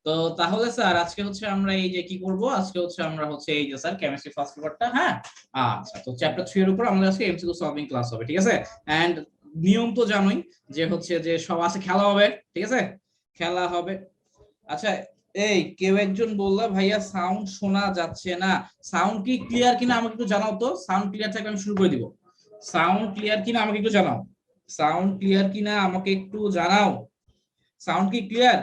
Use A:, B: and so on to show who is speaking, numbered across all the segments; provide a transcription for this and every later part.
A: তো তাহলে স্যার আজকে হচ্ছে আমরা এই যে কি করব, আজকে হচ্ছে আমরা হচ্ছে এই যে স্যার কেমিস্ট্রি ফার্স্ট পেপারটা, হ্যাঁ আচ্ছা, তো চ্যাপ্টার 3 এর উপর আমাদের আজকে এমসিকিউ সলভিং ক্লাস হবে, ঠিক আছে। এন্ড নিয়ম তো জানোই যে হচ্ছে যে সব আছে, খেলা হবে, ঠিক আছে, খেলা হবে। আচ্ছা, এই কেউ একজন বললা ভাইয়া সাউন্ড শোনা যাচ্ছে না, সাউন্ড কি ক্লিয়ার কিনা আমাকে একটু জানাও তো। সাউন্ড ক্লিয়ার থাকলে আমি শুরু করে দিব। সাউন্ড ক্লিয়ার কিনা আমাকে একটু জানাও, সাউন্ড ক্লিয়ার কিনা আমাকে একটু জানাও। সাউন্ড কি ক্লিয়ার?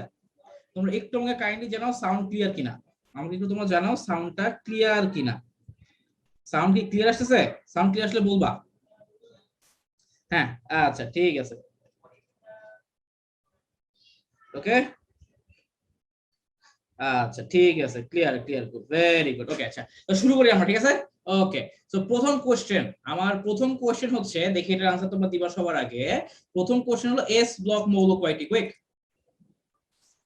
A: তোমরা একটু আমাকে কাইন্ডলি জানাও সাউন্ড ক্লিয়ার কিনা, আমাকে একটু তোমরা জানাও সাউন্ডটা ক্লিয়ার কিনা। সাউন্ড কি ক্লিয়ার আসতেছে? সাউন্ড ক্লিয়ার আসলে বলবা। হ্যাঁ, আচ্ছা ঠিক আছে, ওকে, আচ্ছা ঠিক আছে, clear clear, good, very good, okay. আচ্ছা, তো শুরু করি আমরা, ঠিক আছে। ওকে, তো প্রথম কোশ্চেন, আমার প্রথম কোশ্চেন হচ্ছে, দেখি এটার আনসার তোমরা দিবা সবার আগে। প্রথম কোশ্চেন হলো এস ব্লক মৌল কয়টি, কুইক,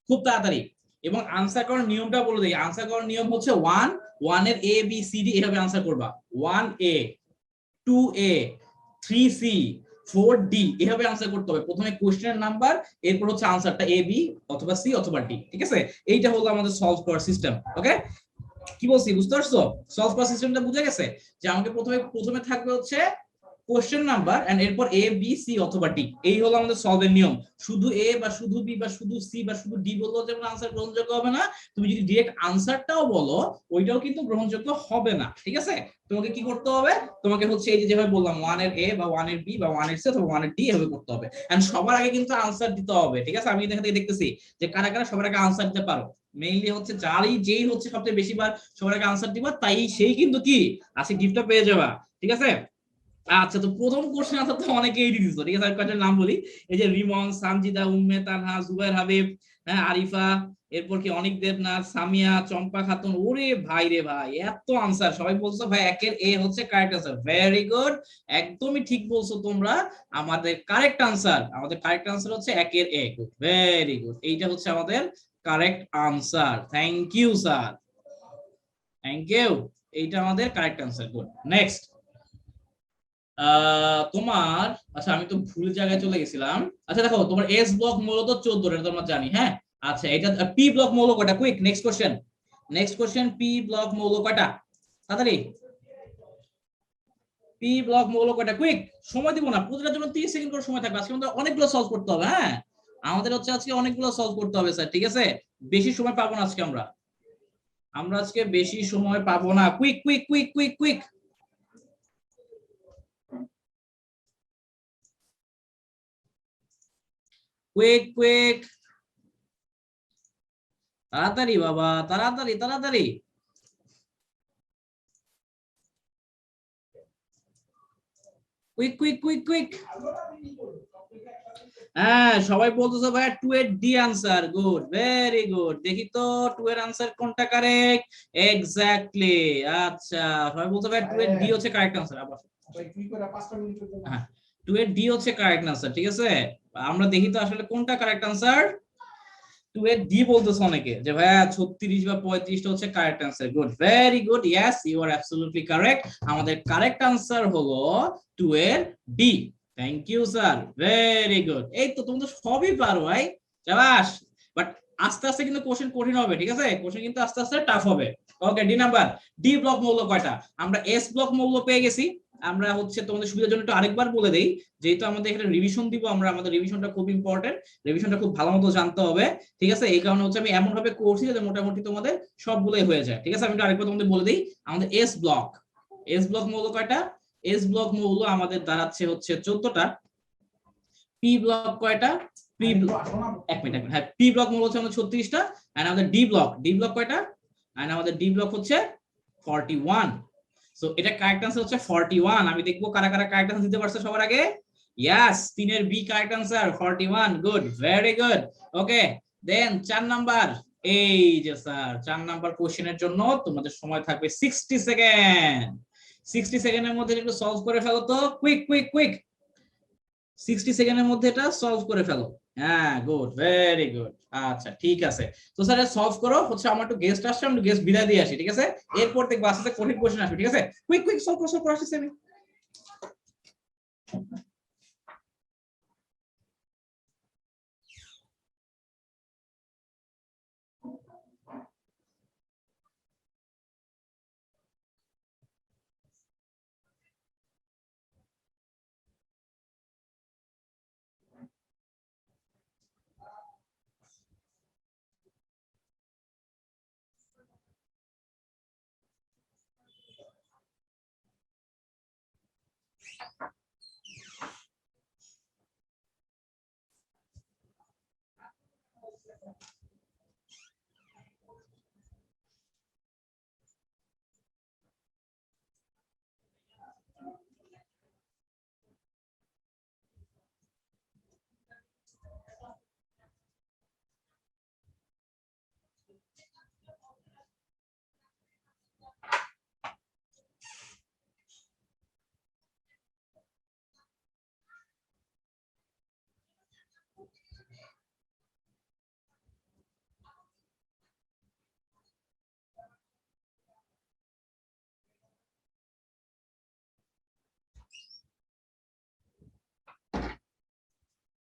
A: খুব তাড়াতাড়ি। এবং আনসার করার নিয়মটা বলে দিই, আনসার করার নিয়ম হচ্ছে ওয়ান এর এ বি সি ডি এভাবে আনসার করবা। 1A 2A 3C 4D এভাবে আনসার করতে হবে। প্রথমে কোশ্চেনের নাম্বার, এরপর হচ্ছে আনসারটা এ বি অথবা সি অথবা ডি, ঠিক আছে। এইটা হলো আমাদের সলভ করার সিস্টেম, ওকে। কি বলছি বুঝতে পারছো? সলভ করার সিস্টেমটা বুঝে গেছে যে আমাকে প্রথমে প্রথমে থাকবে হচ্ছে কোশ্চেন নাম্বার এন্ড এরপর এ বি সি অথবা ডি, এই হলো আমাদের সলভের নিয়ম। শুধু এ বা শুধু বি বা শুধু সি বা শুধু ডি বললেও যেমন আনসার গ্রহণযোগ্য হবে না, তুমি যদি ডিরেক্ট আনসারটাও বলো ওইটাও কিন্তু গ্রহণযোগ্য হবে না, ঠিক আছে। তোমাকে কি করতে হবে? তোমাকে হচ্ছে এই যে যেভাবে বললাম, ওয়ান এর এ বা ওয়ান এর বি বা ওয়ান এর সি অথবা ওয়ান এর ডি এভাবে করতে হবে। এন্ড সবার আগে কিন্তু আনসার দিতে হবে, ঠিক আছে। আমি এখান থেকে দেখতেছি যে কারা কারা সবার আগে আনসার দিতে পারো। মেইনলি হচ্ছে যেই হচ্ছে সবচেয়ে বেশিবার সবার আগে আনসার দিবা, তাই সেই কিন্তু কি আছে, গিফটটা পেয়ে যাবা, ঠিক আছে। আচ্ছা, তো প্রথম কোশ্চেন আনসার তো অনেকেই দিয়ে দিছো, ঠিক আছে। আমি কয়েকটা নাম বলি, এই যে রিমন, সামজিদা, উম্মে, তানহা, জুবাইর হাবিব, হ্যাঁ, আরিফা, এরপর কি অনিক দেবনাথ, সামিয়া, চম্পা খাতুন। ওরে ভাই রে ভাই, এত আনসার! সবাই বলছো ভাই একের এ হচ্ছে কারেক্ট আনসার, ভেরি গুড, একদমই ঠিক বলছো তোমরা। আমাদের কারেক্ট আনসার হচ্ছে একের এ, গুড, ভেরি গুড, এইটা হচ্ছে আমাদের correct answer. Thank you sir, thank you, এইটা আমাদের কারেক্ট আনসার, গুড। নেক্সট, তোমার, আচ্ছা আমি তো ভুল জায়গায় চলে গেছিলাম। আচ্ছা দেখো, তোমার এস ব্লক মূলত 14, এটা তোমরা জানি, হ্যাঁ। আচ্ছা, এটা পি ব্লক মৌল কয়টা, quick, next question, next question, P block মৌল কয়টা, তাড়াতাড়ি। পি ব্লক মৌল কয়টা, কুইক, সময় দিব না, প্রতিটার জন্য 30 সেকেন্ড করে সময় থাকবে। আজকে আমাদের অনেকগুলো সলভ করতে হবে, হ্যাঁ, আমাদের হচ্ছে আজকে অনেকগুলো সলভ করতে হবে স্যার, ঠিক আছে। বেশি সময় পাবো না আজকে আমরা, আমরা আজকে বেশি সময় পাবো না, quick quick quick quick quick. Quick quick, তাড়াতাড়ি বাবা, তাড়াতাড়ি তাড়াতাড়ি। Quick quick quick quick. হ্যাঁ, সবাই বলতেছে ভাই 2 এর D answer, good, very good. দেখি তো 2 এর আনসার কোনটা কারেক্ট, এক্স্যাক্টলি। আচ্ছা, সবাই বলতে ভাই 2 এর ডি হচ্ছে কারেক্ট আনসার। আবার হ্যাঁ, 2 এর ডি হচ্ছে কারেক্ট আনসার, ঠিক আছে। আমরা দেখি তো আসলে কোনটা কারেক্ট আনসার। 2 এর ডি বলতেছে অনেকে যে ভাইয়া 36 বা 35টা হচ্ছে correct answer, good, very good, yes you are absolutely correct. আমাদের কারেক্ট আনসার হলো 2 এর D. Thank you sir, very good. এই তো তুমি তো সবই পারো ভাই, চাবাস। বাট আস্তে আস্তে কিন্তু কোশ্চেন কঠিন হবে, ঠিক আছে, কোশ্চেন কিন্তু আস্তে আস্তে টাফ হবে। ওকে, ডি নাম্বার, ডি ব্লক মৌল কয়টা? আমরা এস ব্লক মৌল পেয়ে গেছি। আমরা হচ্ছে তোমাদের সুবিধার জন্য একটু আরেকবার বলে দেই, যেহেতু আমাদের এখানে রিভিশন দিব, আমরা আমাদের রিভিশনটা খুব ইম্পর্টেন্ট, রিভিশনটা খুব ভালো মতো জানতে হবে, ঠিক আছে। এই কারণে হচ্ছে আমি এমন ভাবে করছি যাতে মোটামুটি তোমাদের সবগুলোই হয়ে যায়, ঠিক আছে। আমি আরেকবার তোমাদের বলে দিই, আমাদের এস ব্লক মৌল কয়টা? এস ব্লক মৌল আমাদের দাঁড়াচ্ছে হচ্ছে 14টা। পি ব্লক কয়টা? পি ব্লক, এক মিনিট, হ্যাঁ, পি ব্লক মৌল হচ্ছে আমাদের 36টা। এন্ড আমাদের ডি ব্লক কয়টা? এন্ড আমাদের ডি ব্লক হচ্ছে 41। সো এটা কারেক্ট আনসার হচ্ছে 41। আমি দেখবো কারা কারা কারেক্ট আনসার দিতে পারছে সবার আগে। ইয়েস, 3 এর B correct answer, 41, good, very good. Okay, then 4 number, এই যে স্যার 4 নাম্বার কোশ্চেনের জন্য তোমাদের সময় থাকবে 60 সেকেন্ড। 60 সেকেন্ডের মধ্যে একটু সলভ করে ফেলো তো, কুইক কুইক কুইক। 60 সেকেন্ডের মধ্যে এটা সলভ করে ফেলো। হ্যাঁ, গুড, ভেরি গুড। আচ্ছা ঠিক আছে, তো স্যার সলভ করো, হচ্ছে আমার একটু গেস্ট আসছে, আমি গেস্ট বিদায় দিয়ে আসি, ঠিক আছে। এরপর দেখবো আস্তে আস্তে কঠিন কোশ্চেন আসবে, ঠিক আছে। কুইক কুইক সলভ করে আসছি আমি।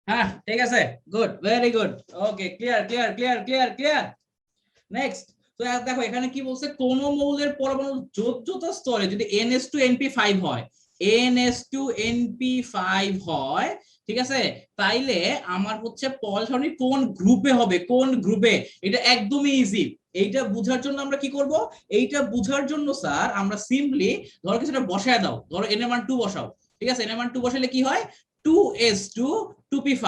A: হ্যাঁ ঠিক আছে, good, very good, okay, clear clear clear clear clear. Next, তো দেখো এখানে কি বলছে, কোন মৌলের পরমাণু যোজ্যতা স্তরে যদি NH2NP5 হয়, NH2NP5 হয়, ঠিক আছে, তাইলে আমার হচ্ছে পল সারণী কোন গ্রুপে হবে, কোন গ্রুপে, এটা একদমই ইজি। এইটা বোঝার জন্য আমরা কি করব, এইটা বোঝার জন্য স্যার আমরা সিম্পলি ধরো কিছুটা বসায় দাও, ধরো NA12 বসাও, ঠিক আছে, NA12 বসালে কি হয়, 2s2 2p5,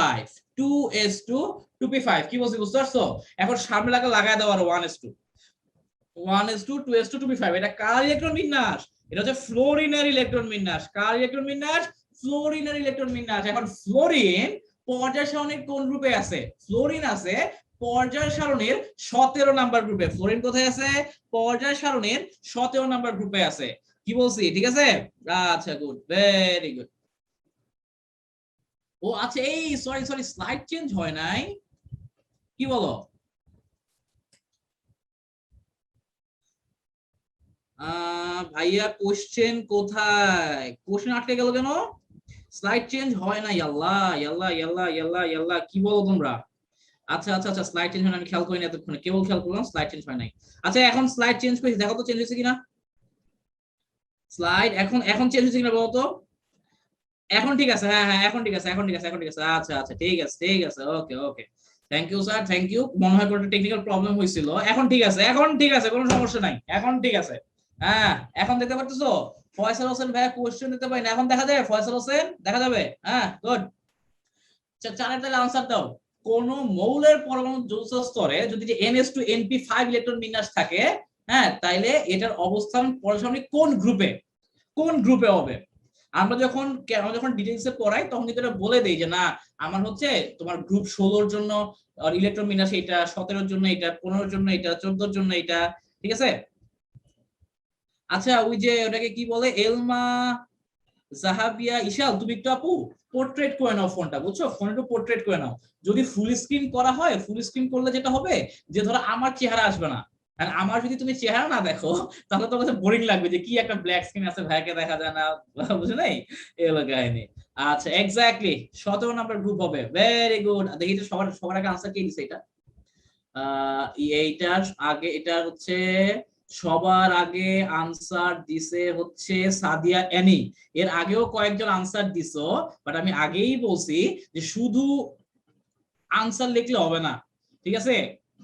A: 2s2 2p5, কি বলছি বুঝতে পারছো? এখন সামনে লাগায় দাও আর 1s2 1s2 2s2 2p5, এটা কার ইলেকট্রন বিন্যাস, এটা হচ্ছে ফ্লোরিনের ইলেকট্রন বিন্যাস। কার ইলেকট্রন বিন্যাস, ফ্লোরিনের ইলেকট্রন বিন্যাস। এখন ফ্লোরিন পর্যায় সারণীর কোন গ্রুপে আছে, ফ্লোরিন আছে পর্যায় সারণীর 17 নাম্বার গ্রুপে। ফ্লোরিন কোথায় আছে, পর্যায় সারণীর 17 নাম্বার গ্রুপে আছে, কি বলছি, ঠিক আছে, আচ্ছা গুড, ভেরি গুড। ও আচ্ছা, এই সরি সরি, স্লাইড চেঞ্জ হয় নাই, কি বলো? ভাইয়া কোশ্চেন কোথায়, কোশ্চেন আটকে গেল কেন, স্লাইড চেঞ্জ হয় না, ইয়াল্লা ইয়াল্লা ইয়াল্লা ইয়াল্লা ইয়াল্লা, কি বলো তোমরা? আচ্ছা আচ্ছা আচ্ছা, স্লাইড চেঞ্জ হয় না, আমি খেয়াল করিনি এতক্ষণে, কেবল খেয়াল করলাম স্লাইড চেঞ্জ হয় নাই। আচ্ছা এখন স্লাইড চেঞ্জ করেছি, দেখো তো চেঞ্জ হয়েছে কিনা, স্লাইড এখন এখন চেঞ্জ হয়েছে কিনা বলো তো। এখন ঠিক আছে, হ্যাঁ হ্যাঁ, এখন ঠিক আছে, এখন ঠিক আছে, এখন ঠিক আছে, আচ্ছা আচ্ছা, ঠিক আছে ঠিক আছে, okay okay, thank you sir, thank you. মনে হয় কোনো টেকনিক্যাল প্রবলেম হয়েছিল, এখন ঠিক আছে, এখন ঠিক আছে, কোনো সমস্যা নাই, এখন ঠিক আছে। হ্যাঁ এখন দেখতে পারতেছো, ফয়সাল হোসেন ভাইয়া কোশ্চেন দিতে পারি না, এখন দেখা যাবে ফয়সাল হোসেন, দেখা যাবে, হ্যাঁ গুড। চারের তাহলে আনসার দাও, কোন মৌলের পরমাণু যৌথ স্তরে যদি যে NH2NP5 ইলেকট্রন বিন্যাস থাকে, হ্যাঁ, তাইলে এটার অবস্থান পরমাণবিক কোন গ্রুপে, কোন গ্রুপে হবে। আমরা যখন ডিটেইলসে পড়াই তখন কিন্তু এটা বলে দেই যে না, আমার হচ্ছে তোমার গ্রুপ 16 জন্য ইলেকট্রন বিন্যাস এটা, 17 জন্য এটা, 15 জন্য এটা, 14 জন্য এটা, ঠিক আছে। আচ্ছা ওই যে ওটাকে কি বলে, এলমা জাহাবিয়া ইশাল, তুমি একটু আপু পোর্ট্রেট করে নাও ফোনটা, বুঝছো, ফোন একটু পোর্ট্রেট করে নাও। যদি ফুল স্ক্রিন করা হয়, ফুল স্ক্রিন করলে যেটা হবে যে ধরো আমার চেহারা আসবে না, আর আমার যদি তুমি চেহারা না দেখো তাহলে তোমার কাছে বোরিং লাগবে যে কি একটা ব্ল্যাক স্ক্রিন আছে, ভাইকে দেখা যায় না, বুঝো নাই, এগুলো কাহিনী। আচ্ছা এক্স্যাক্টলি 17 নাম্বার গ্রুপ হবে, ভেরি গুড। দেখি তো সবার সবার আগে আনসার কে দিছে এটা, এইটার আগে, এটা হচ্ছে সবার আগে আনসার দিছে হচ্ছে সাদিয়া এনি। এর আগেও কয়েকজন আনসার দিছো, বাট আমি আগেই বলছি যে শুধু আনসার লিখলে হবে না, ঠিক আছে,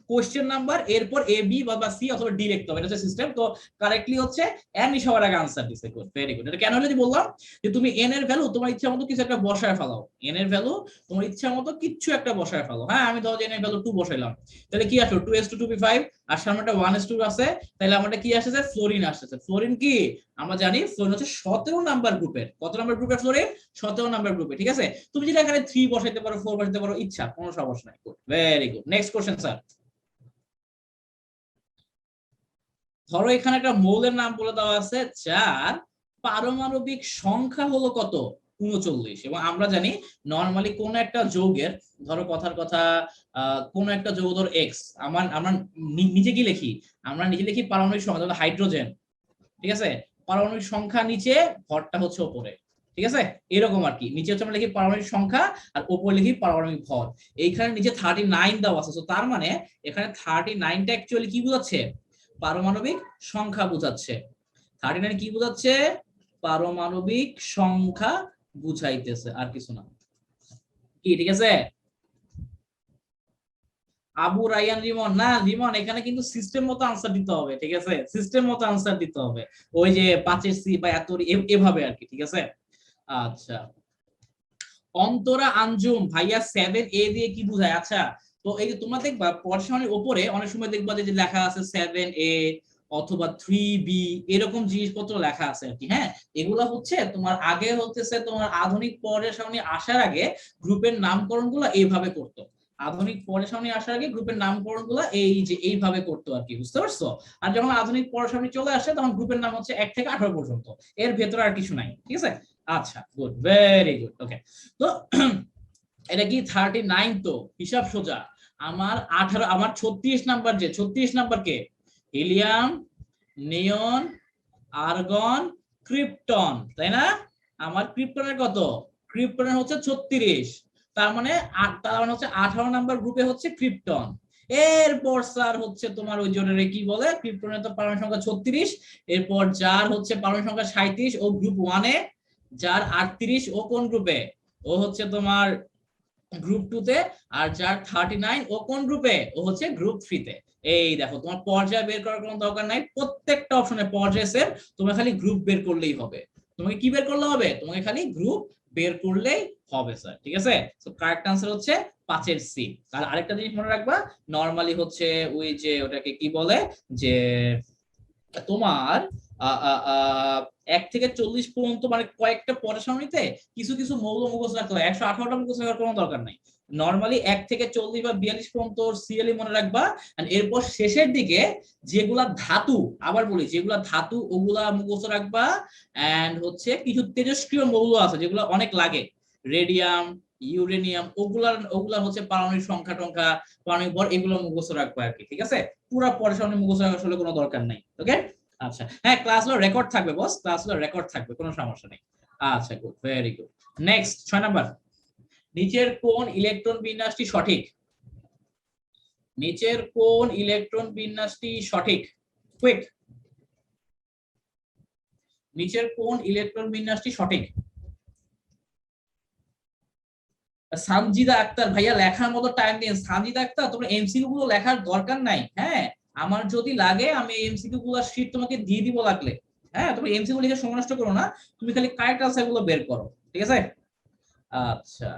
A: কোশ্চেন নাম্বার এরপর এ বি বা সি অথবা ডি লিখতে হবে, এটা হচ্ছে সিস্টেম। তো কারেক্টলি হচ্ছে এন সবার আগে আনসার দিছে, গুড, ভেরি গুড। এটা কেন হলো বললাম, যে তুমি এন এর ভ্যালু তোমার ইচ্ছা মতো কিছু একটা বসায় ফেলাও, এন এর ভ্যালু তোমার ইচ্ছা মতো কিছু একটা বসায় ফেলো। হ্যাঁ আমি ধরো এন এর ভ্যালু 2 বসাইলাম, তাহলে কি আসলো 2s2 2p5, আর সামনেটা 1s2 আছে, তাহলে আমারটা কি আসছে, ফ্লোরিন আসছে। ফ্লোরিন কি আমরা জানি, ফ্লোরিন হচ্ছে 17 নাম্বার গ্রুপের, কত নাম্বার গ্রুপের ফ্লোরিন, 17 নাম্বার গ্রুপে, ঠিক আছে। তুমি যেটা এখানে 3 বসাইতে পারো, 4 বসাইতে পারো, ইচ্ছা, কোনো সমস্যা নাই, good, very good. Next question sir, ধরো এখানে একটা মৌলের নাম বলে দেওয়া আছে যার পারমাণবিক সংখ্যা হলো কত, 39। এবং আমরা জানি নরমালি কোন একটা যৌগের, ধরো কথার কথা কোন একটা যৌগ ধর এক্স, আমরা নিচে কি লিখি, আমরা নিচে লিখি পারমাণবিক সংখ্যা, ধরো হাইড্রোজেন, ঠিক আছে, পারমাণবিক সংখ্যা নিচে, ভরটা হচ্ছে উপরে, ঠিক আছে, এরকম আর কি। নিচে হচ্ছে আমরা লিখি পারমাণবিক সংখ্যা আর উপরে লিখি পারমাণবিক ভর। এইখানে নিচে 39 দেওয়া আছে, তার মানে এখানে 39টা অ্যাকচুয়ালি কি বোঝাচ্ছে, পারমাণবিক সংখ্যা বোঝাচ্ছে। 39 কি বোঝাচ্ছে, পারমাণবিক সংখ্যা বুঝাইতেছে, আর কিছু না, কি ঠিক আছে। আবু রায়ান রিমন, না রিমন এখানে কিন্তু সিস্টেম মতো আনসার দিতে হবে, ঠিক আছে, সিস্টেম মতো আনসার দিতে হবে, ওই যে 5 এর সি বা এত এভাবে আর কি, ঠিক আছে। আচ্ছা, অন্তরা আঞ্জুম ভাইয়া 7A দিয়ে কি বোঝায়? আচ্ছা, তো এই যে তোমরা দেখবা পড়াশোনার উপরে অনেক সময় দেখবা যে লেখা আছে 7A অথবা 3B, এরকম জিনিসপত্র লেখা আছে আর কি। হ্যাঁ, এগুলা হচ্ছে তোমার আগে হতেছে তোমার আধুনিক পরের সামনে আসার আগে গ্রুপের নামকরণগুলো এইভাবে করতো। আধুনিক পরের সামনে আসার আগে গ্রুপের নামকরণগুলো এই যে এইভাবে করতো আর কি, বুঝতে পারছো? আর যখন আধুনিক পরের সামনে চলে আসে তখন গ্রুপের নাম হচ্ছে 1 থেকে 18 পর্যন্ত, এর ভেতরে আর কিছু নাই। ঠিক আছে, আচ্ছা গুড, ভেরি গুড। ওকে, তো এটা কি 39? তো হিসাব সোজা। আমার 18, আমার 36 নাম্বার, যে 36 নাম্বার কে? হিলিয়াম, নিয়ন, আর্গন, ক্রিপ্টন, তাই না? আমার ক্রিপ্টনের কত? ক্রিপ্টনের হচ্ছে 36। তার মানে হচ্ছে 18 নাম্বার গ্রুপে হচ্ছে ক্রিপ্টন। এরপর স্যার হচ্ছে তোমার ওই জনের কি বলে, ক্রিপ্টনের তো পারমাণবিক সংখ্যা 36, এরপর যার হচ্ছে পারমাণবিক সংখ্যা 37 ও গ্রুপ 1 এ, যার 38 ও কোন গ্রুপে? ও হচ্ছে তোমার গ্রুপ 2 তে, আর যার 39 ও কোন গ্রুপে? ও হচ্ছে গ্রুপ 3 তে। এই দেখো, তোমার পর্যায় বের করার কোনো দরকার নাই, প্রত্যেকটা অপশনে পর্যায় সেট, তোমার খালি গ্রুপ বের করলেই হবে। তোমাকে কি বের করলে হবে? তোমাকে খালি গ্রুপ বের করলেই হবে স্যার, ঠিক আছে? সো কারেক্ট আনসার হচ্ছে 5 এর সি। আর আরেকটা জিনিস মনে রাখবা, নরমালি হচ্ছে ওই যে ওটাকে কি বলে, যে তোমার 1 থেকে 40 পর্যন্ত মানে কয়েকটা পরের সারণীতে কিছু কিছু মৌল মুখস্থ রাখতে হয়, 118টা মুখস্থ রাখার কোনো দরকার নাই। নরমালি 1 থেকে 40 বা 42 পর্যন্ত সিএলই মনে রাখবা, আর এরপর শেষের দিকে যেগুলা ধাতু, আবার বলি যেগুলা ধাতু ওগুলা মুখস্থ রাখবা। এন্ড হচ্ছে কিছু তেজস্ক্রিয় মৌল আছে যেগুলো অনেক লাগে, রেডিয়াম, ইউরেনিয়াম, ওগুলা হচ্ছে পারমাণবিক সংখ্যা টংখ্যা, পারমাণবিক ভর, এগুলো মুখস্থ রাখবা আর কি, ঠিক আছে? পুরা পরের সারণী মুখস্থ রাখার আসলে কোনো দরকার নাই। ওকে, আচ্ছা, হ্যাঁ ক্লাসগুলো রেকর্ড থাকবে বস, ক্লাসগুলো রেকর্ড থাকবে, কোনো সমস্যা নেই। আচ্ছা good, very good. Next 6 number, নিচের কোন ইলেকট্রন বিন্যাসটি সঠিক? নিচের কোন ইলেকট্রন বিন্যাসটি সঠিক? কুইক, নিচের কোন ইলেকট্রন বিন্যাসটি সঠিক? সানজিদা আক্তার ভাইয়া লেখার মতো টাইম দিন। সানজিদা আক্তার, তোমার এমসিকিউ গুলো লেখার দরকার নাই। হ্যাঁ, আমার যদি লাগে আমি এমসিকিউ গুলো শীট তোমাকে দিয়ে দিব লাগলে। হ্যাঁ, তুমি এমসিকিউ লিখে সময় নষ্ট করো না, তুমি খালি কারেক্ট আনসার গুলো বের করো, ঠিক আছে? আচ্ছা,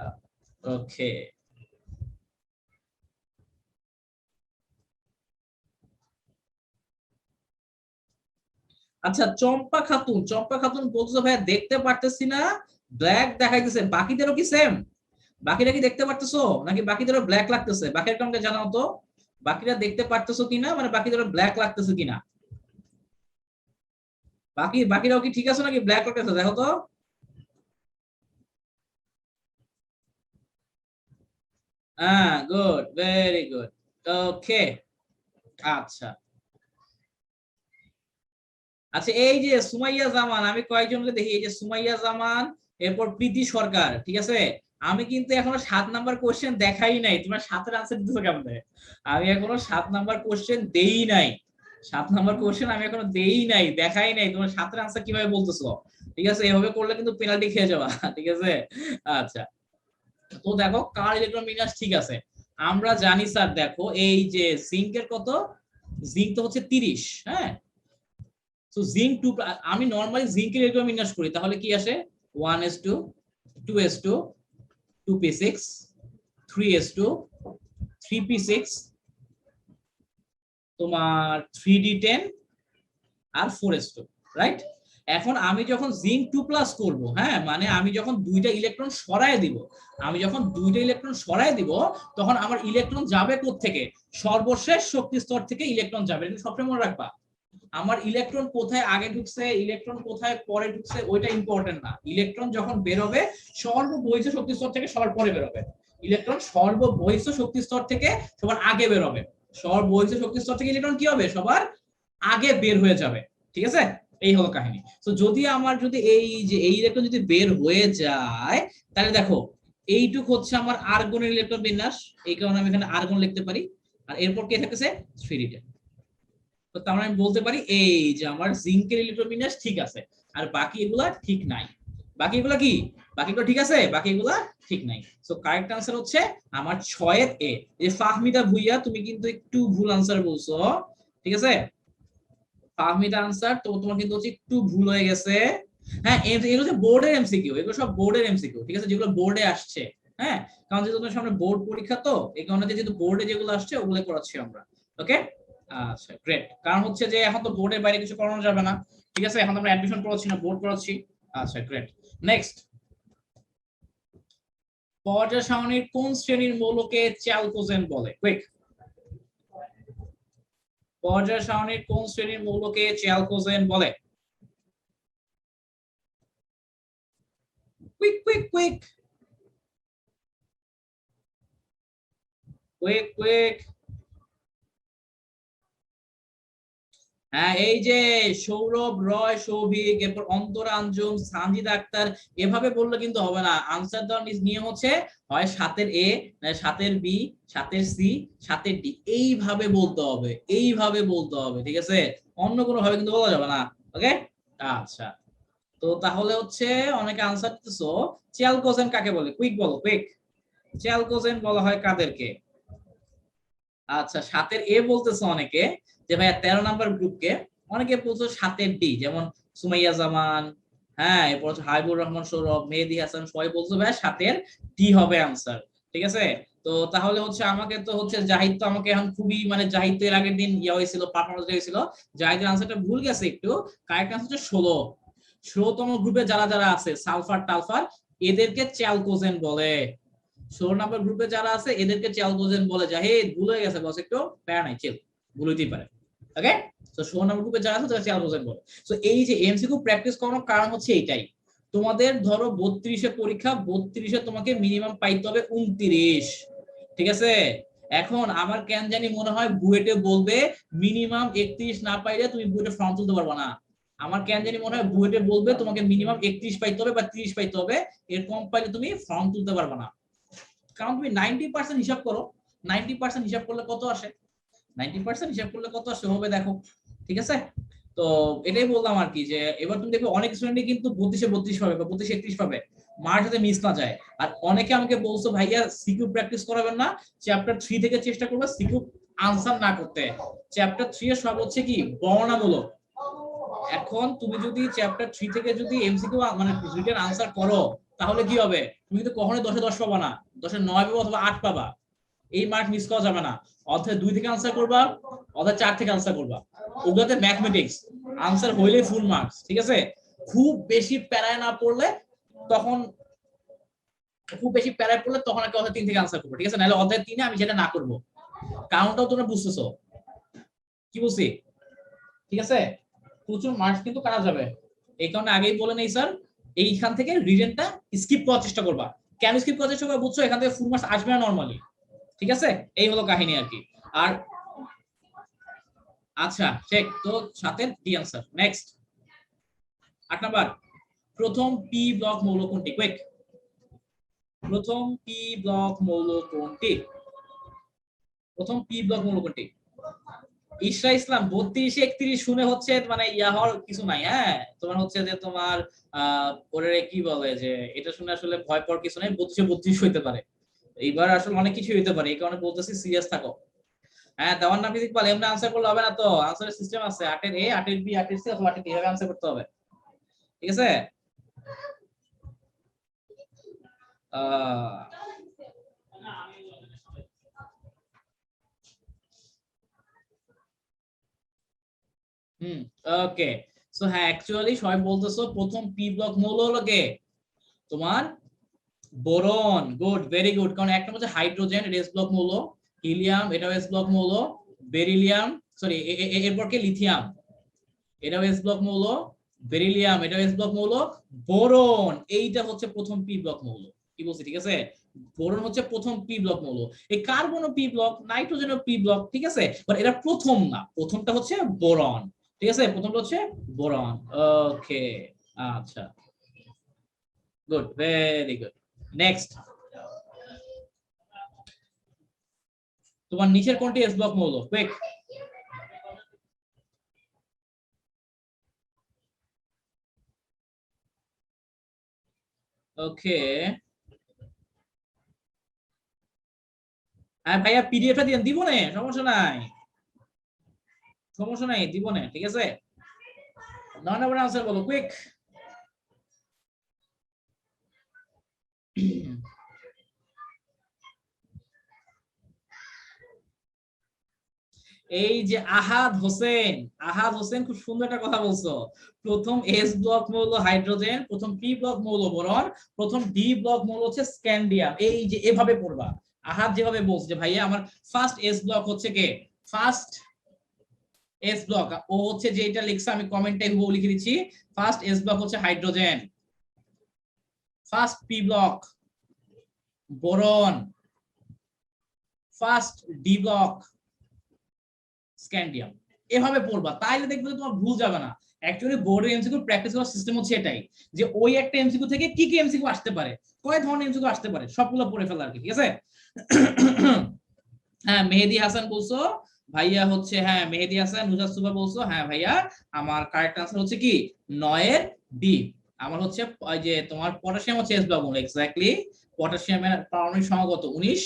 A: ওকে। আচ্ছা, চম্পা খাতুন, চম্পা খাতুন বলছো ভাইয়া দেখতে পারতেছি না, ব্ল্যাক দেখাইতেছে, বাকিদেরও কি সেম? বাকিরা কি দেখতে পারতেছো নাকি বাকিদেরও ব্ল্যাক লাগতেছে? বাকির কারণে জানাও তো, বাকিরা দেখতে পারতেছো কিনা, মানে বাকিদেরও ব্ল্যাক লাগতেছে কিনা। বাকিরাও কি ঠিক আছে নাকি ব্ল্যাক লাগতেছে, দেখো তো। হ্যাঁ, গুড, ভেরি গুড। ওকে, আচ্ছা আচ্ছা, এই যে সুমাইয়া জামান, আমি কয়েকজনকে দেখি, এই যে সুমাইয়া জামান, এরপর প্রীতি সরকার, ঠিক আছে? আমি কিন্তু এখনো 7 নাম্বার কোশ্চেন দেখাই নাই, তোমরা 7-এর আনসার দিতেছো কেমন? আমি এখনো 7 নাম্বার কোশ্চেন দেই নাই, 7 নাম্বার কোশ্চেন আমি এখনো দেই নাই, দেখাই নাই, তোমরা 7-এর আনসার কিভাবে বলতেছো? ঠিক আছে, এভাবে করলে কিন্তু পেনাল্টি খেয়ে যাবা, ঠিক আছে? আচ্ছা, তো দেখো কার ইলেকট্রন বিন্যাস ঠিক আছে, আমরা জানি স্যার, দেখো এই যে জিঙ্কের কত, জিঙ্ক তো হচ্ছে 30। হ্যাঁ, সো জিঙ্ক 2, আমি নরমালি জিঙ্কের ইলেকট্রন বিন্যাস করি, তাহলে কি আসে? 1s2, 2s2, 2p6, 3s2, 3p6, তোমার 3d10 আর 4s2, রাইট? এখন আমি যখন জিঙ্ক 2+ করব, হ্যাঁ, মানে আমি যখন দুইটা ইলেকট্রন সরায় দিব, আমি যখন দুইটা ইলেকট্রন সরায় দিব, তখন আমার ইলেকট্রন যাবে কোত্থেকে? সর্বশেষ শক্তি স্তর থেকে ইলেকট্রন যাবে, এটা সবসময় মনে রাখবা। আমার ইলেকট্রন কোথায় আগে ঢুকছে, ইলেকট্রন কোথায় পরে ঢুকছে, ওইটা ইম্পর্টেন্ট না। ইলেকট্রন যখন বের হবে সর্ববহিঃস্থ শক্তি স্তর থেকে সবার পরে বের হবে, ইলেকট্রন সর্ববহিঃস্থ শক্তি স্তর থেকে সবার আগে বের হবে। সর্ববহিঃস্থ শক্তি স্তর থেকে ইলেকট্রন কি হবে? সবার আগে বের হয়ে যাবে, ঠিক আছে? এই হলো কাহিনী। তো যদি আমার যদি এই যে এই ইলেকট্রন যদি বের হয়ে যায়, তাহলে দেখো এইটুক হচ্ছে আমার আর্গনের ইলেকট্রন বিন্যাস, এই কারণে আমি এখানে আর্গন লিখতে পারি। আর এরপর কে থাকতেছে? 3d10। তো তার মানে আমি বলতে পারি এই যে আমার জিঙ্কের ইলেকট্রন বিন্যাস ঠিক আছে, আর বাকি এগুলা ঠিক নাই। বাকি এগুলা কি? বাকিগুলো ঠিক আছে, বাকি এগুলা ঠিক নাই। সো কারেক্ট আনসার হচ্ছে আমার 6-এর এ। এই ফাহমিদা ভুইয়া, তুমি কিন্তু একটু ভুল আনসার বলছো, ঠিক আছে? ফাহমিদা আনসার তো তোমার কিন্তু হচ্ছে একটু ভুল হয়ে গেছে। হ্যাঁ এগুলো হচ্ছে বোর্ডের এমসিকিউ, এগুলো সব বোর্ডের এমসিকিউ, ঠিক আছে, যেগুলো বোর্ডে আসছে। হ্যাঁ, কারণ যেহেতু তোমার সামনে বোর্ড পরীক্ষা, তো এই কারণে যেহেতু বোর্ডে যেগুলো আসছে ওগুলো করাচ্ছি আমরা। ওকে, আচ্ছা গ্রেট। কারণ হচ্ছে যে এখন তো বোর্ডের বাইরে কিছু করানো যাবে না, ঠিক আছে, এখন আমরা অ্যাডমিশন পড়াচ্ছি না, বোর্ড পড়াচ্ছি। আচ্ছা গ্রেট। নেক্সট, পর্যায় সারণীর কোন শ্রেণীর মৌলকে চ্যালকোজেন বলে? কুইক। পর্যায় সারণীর কোন শ্রেণীর মৌলকে চ্যালকোজেন বলে? Quick quick quick quick quick. হ্যাঁ, এই যে সৌরভ, রয়, সৌভিক, এরপর অন্তরা, আঞ্জুম, সানজিদ আক্তার, এভাবে বললে কিন্তু হবে না। আনসার দেওয়ার নিয়ম হচ্ছে হয় 7-এর এ, 7-এর বি, 7-এর সি, 7-এর ডি, এইভাবে বলতে হবে, এইভাবে বলতে হবে, ঠিক আছে, অন্য কোনো ভাবে কিন্তু বলা যাবে না। ওকে, আচ্ছা। তো তাহলে হচ্ছে অনেকে আনসার দিতেছো, চ্যালকোজেন কাকে বলে? কুইক বলো, কুইক। চ্যালকোজেন বলা হয় কাদেরকে? আচ্ছা, 7-এর এ বলতেছে অনেকে, যে ভাইয়া 13 নাম্বার গ্রুপকে। অনেকে বলছো 7-এর ডি, যেমন সুমাইয়া জামান, হ্যাঁ, এরপর হচ্ছে হাবিবুর রহমান সৌরভ, মেহেদী হাসান, সবাই বলছো ভাইয়া 7-এর ডি হবে আনসার, ঠিক আছে। তো তাহলে হচ্ছে আমাকে তো হচ্ছে জাহিদ তো আমাকে এখন খুবই মানে জাহিদ তো এর আগের দিন ইয়া হয়েছিল, পারফরমেন্স হয়েছিল, জাহিদের আনসারটা ভুল গেছে একটু। কারেক্ট আনসার হচ্ছে 16তম গ্রুপে যারা যারা আছে সালফার টালফার, এদেরকে চ্যালকোজেন বলে। 16 নাম্বার গ্রুপে যারা আছে এদেরকে চ্যালকোজেন বলে। জাহিদ ভুল হয়ে গেছে বস, একটু প্যারা নাই, চিল, ভুল হইতেই পারে। ওকে, তো 16 নাম্বার গ্রুপে যারা আছে তারা চ্যালকোজেন বলে। তো এই যে এমসিকিউ প্র্যাকটিস করানোর কারণ হচ্ছে এইটাই। তোমাদের ধরো 32-এ পরীক্ষা, 32-এ তোমাকে মিনিমাম পাইতে হবে 29, ঠিক আছে। এখন আমার কেন জানি মনে হয় বুয়েটে বলবে মিনিমাম 31 না পাইলে তুমি বুয়েটে ফর্ম তুলতে পারবে না। আমার কেন জানি মনে হয় বুয়েটে বলবে তোমাকে মিনিমাম 31 পাইতে হবে বা 30 পাইতে হবে, এর কম পাইলে তুমি ফর্ম তুলতে পারবে না। কারণ তুমি 90% হিসাব করো, 90% হিসাব করলে কত আসে, 90% হিসাব করলে কত আসে হবে দেখো, ঠিক আছে। তো এটাই বললাম আর কি, যে এবার তুমি দেখবে অনেক স্টুডেন্টই কিন্তু 32-এ 32 পাবে বা 32-এ 31 পাবে, মার সাথে মিস না যায়। আর অনেকে আমাকে বলছো ভাইয়া সিকিউ প্র্যাকটিস করাবেন না, চ্যাপ্টার 3 থেকে চেষ্টা করবে সিকিউ আনসার না করতে। চ্যাপ্টার 3 এর সব হচ্ছে কি বর্ণনামূলক। এখন তুমি যদি চ্যাপ্টার 3 থেকে যদি এমসিকিউ মানে রিটেন আনসার করো, তাহলে কি হবে? তুমি কিন্তু কখনোই 10-এ 10 পাবা না, 10-এ 9 পাবা অথবা 8 পাবা। এই মার্ক মিস করা যাবে না। অধ্যায় 2 থেকে আনসার করবা, অধ্যায় 4 থেকে আনসার করবা, ওগুলোতে ম্যাথমেটিক্স আনসার হইলে ফুল মার্কস, ঠিক আছে। খুব বেশি প্যারায় না পড়লে তখন, খুব বেশি প্যারায় পড়লে তখন একটা অধ্যায় 3 থেকে আনসার করবো, ঠিক আছে, নাহলে অধ্যায় 3-এ আমি যেটা না করবো। কারণটাও তোমরা বুঝতেছো কি বলছি, ঠিক আছে। প্রচুর মার্কস কিন্তু কাটা যাবে, এই কারণে আগেই বলে নেই স্যার, এইখান থেকে রিজেনটা স্কিপ করার চেষ্টা করবা। কেন স্কিপ করার চেষ্টা করবা বুঝছো? এখান থেকে ফুল মার্কস আসবে না নরমালি, ঠিক আছে। এই হলো কাহিনী আর কি। আর আচ্ছা চেক তো, 7-এর ডি আনসার। নেক্সট 8 নাম্বার, প্রথম পি ব্লক মৌল কোনটি? কুইক। প্রথম পি ব্লক মৌল কোনটি? প্রথম পি ব্লক মৌল কোনটি? ইসরা ইসলাম 32-31 শুনে হচ্ছে মানে ইয়া হওয়ার কিছু নাই। হ্যাঁ, তোমার হচ্ছে যে তোমার ওরে কি বলে যে এটা শুনে আসলে ভয় পাওয়ার কিছু নাই, 32-32 হইতে পারে, এইবার আসলে অনেক কিছু হইতে পারে, এই কারণে বলতেছি সিরিয়াস থাকো। হ্যাঁ, দেওয়ান নাফিস ইকবাল, এমনি আনসার করলে হবে না, তো আনসারের সিস্টেম আছে, 8-এর এ, 8-এর বি, 8-এর সি অথবা 8-এর ডি, এভাবে আনসার করতে হবে, ঠিক আছে। আহ হুম, ওকে। সো হ্যাঁ, অ্যাকচুয়ালি সবাই বলতেছো প্রথম পি ব্লক মৌল হলো কে? তোমার বোরন। Good, very good. কারণ একটা হচ্ছে হাইড্রোজেন, এটা এস ব্লক মৌল, হিলিয়াম এটাও এস ব্লক মৌল, বেরিলিয়াম, সরি এরপর কে লিথিয়াম, এটাও এস ব্লক মৌল, বেরিলিয়াম এটাও এস ব্লক মৌল, বোরন এইটা হচ্ছে প্রথম পি ব্লক মৌল। কি বলছি, ঠিক আছে, বোরন হচ্ছে প্রথম পি ব্লক মৌল। এই কার্বনও পি ব্লক, নাইট্রোজেনও পি ব্লক, ঠিক আছে, বাট এটা প্রথম না, প্রথমটা হচ্ছে বোরন, ঠিক আছে, প্রথমটা হচ্ছে বোরন। ওকে, আচ্ছা, গুড, ভেরি গুড। নেক্সট, তোমার নিচের কোনটি এস ব্লক মৌল? কুইক। ওকে, হ্যাঁ ভাইয়া পিডিএফটা দিয়ে দিব না, সমস্যা নাই, সমস্যা নাই, দিব না, ঠিক আছে। 9 নম্বর আনসার বলো, কুইক। এই যে আহাদ হোসেন খুব সুন্দর একটা কথা বলছো। প্রথম এস ব্লক মৌল হাইড্রোজেন, প্রথম পি ব্লক মৌল বোরন, প্রথম ডি ব্লক মৌল হচ্ছে স্ক্যান্ডিয়াম। এই যে এভাবে পড়বা। আহাদ যেভাবে বলছে যে ভাইয়া আমার ফার্স্ট এস ব্লক হচ্ছে কে, ফার্স্ট এস ব্লক ও হচ্ছে যেটা লিখছে আমি কমেন্টে লিখে দিচ্ছি, ফার্স্ট এস ব্লক হচ্ছে hydrogen, first P block boron, first D block scandium. এভাবে পড়বা, তাইলে দেখবে তোমার ভুল যাবে না। অ্যাকচুয়ালি বোর্ডের এমসিকিউ প্র্যাকটিস করার সিস্টেম হচ্ছে এটাই, যে ওই একটা এমসিকিউ থেকে কি কি এমসিকিউ আসতে পারে, কয় ধরনের এমসিকিউ আসতে পারে, সবগুলো পড়ে ফেলা আর কি, ঠিক আছে। হ্যাঁ মেহেদি হাসান বলছো ভাইয়া হচ্ছে, হ্যাঁ মেহেদি হাসান নুজাত সুবা বলছো, হ্যাঁ ভাইয়া আমার কারেক্ট আনসার হচ্ছে কি 9 এর ডি। আমার হচ্ছে ওই যে তোমার পটাশিয়াম হচ্ছে এস ব্লক মৌল, এক্স্যাক্টলি পটাশিয়ামের পারমাণবিক সংখ্যা কত 19,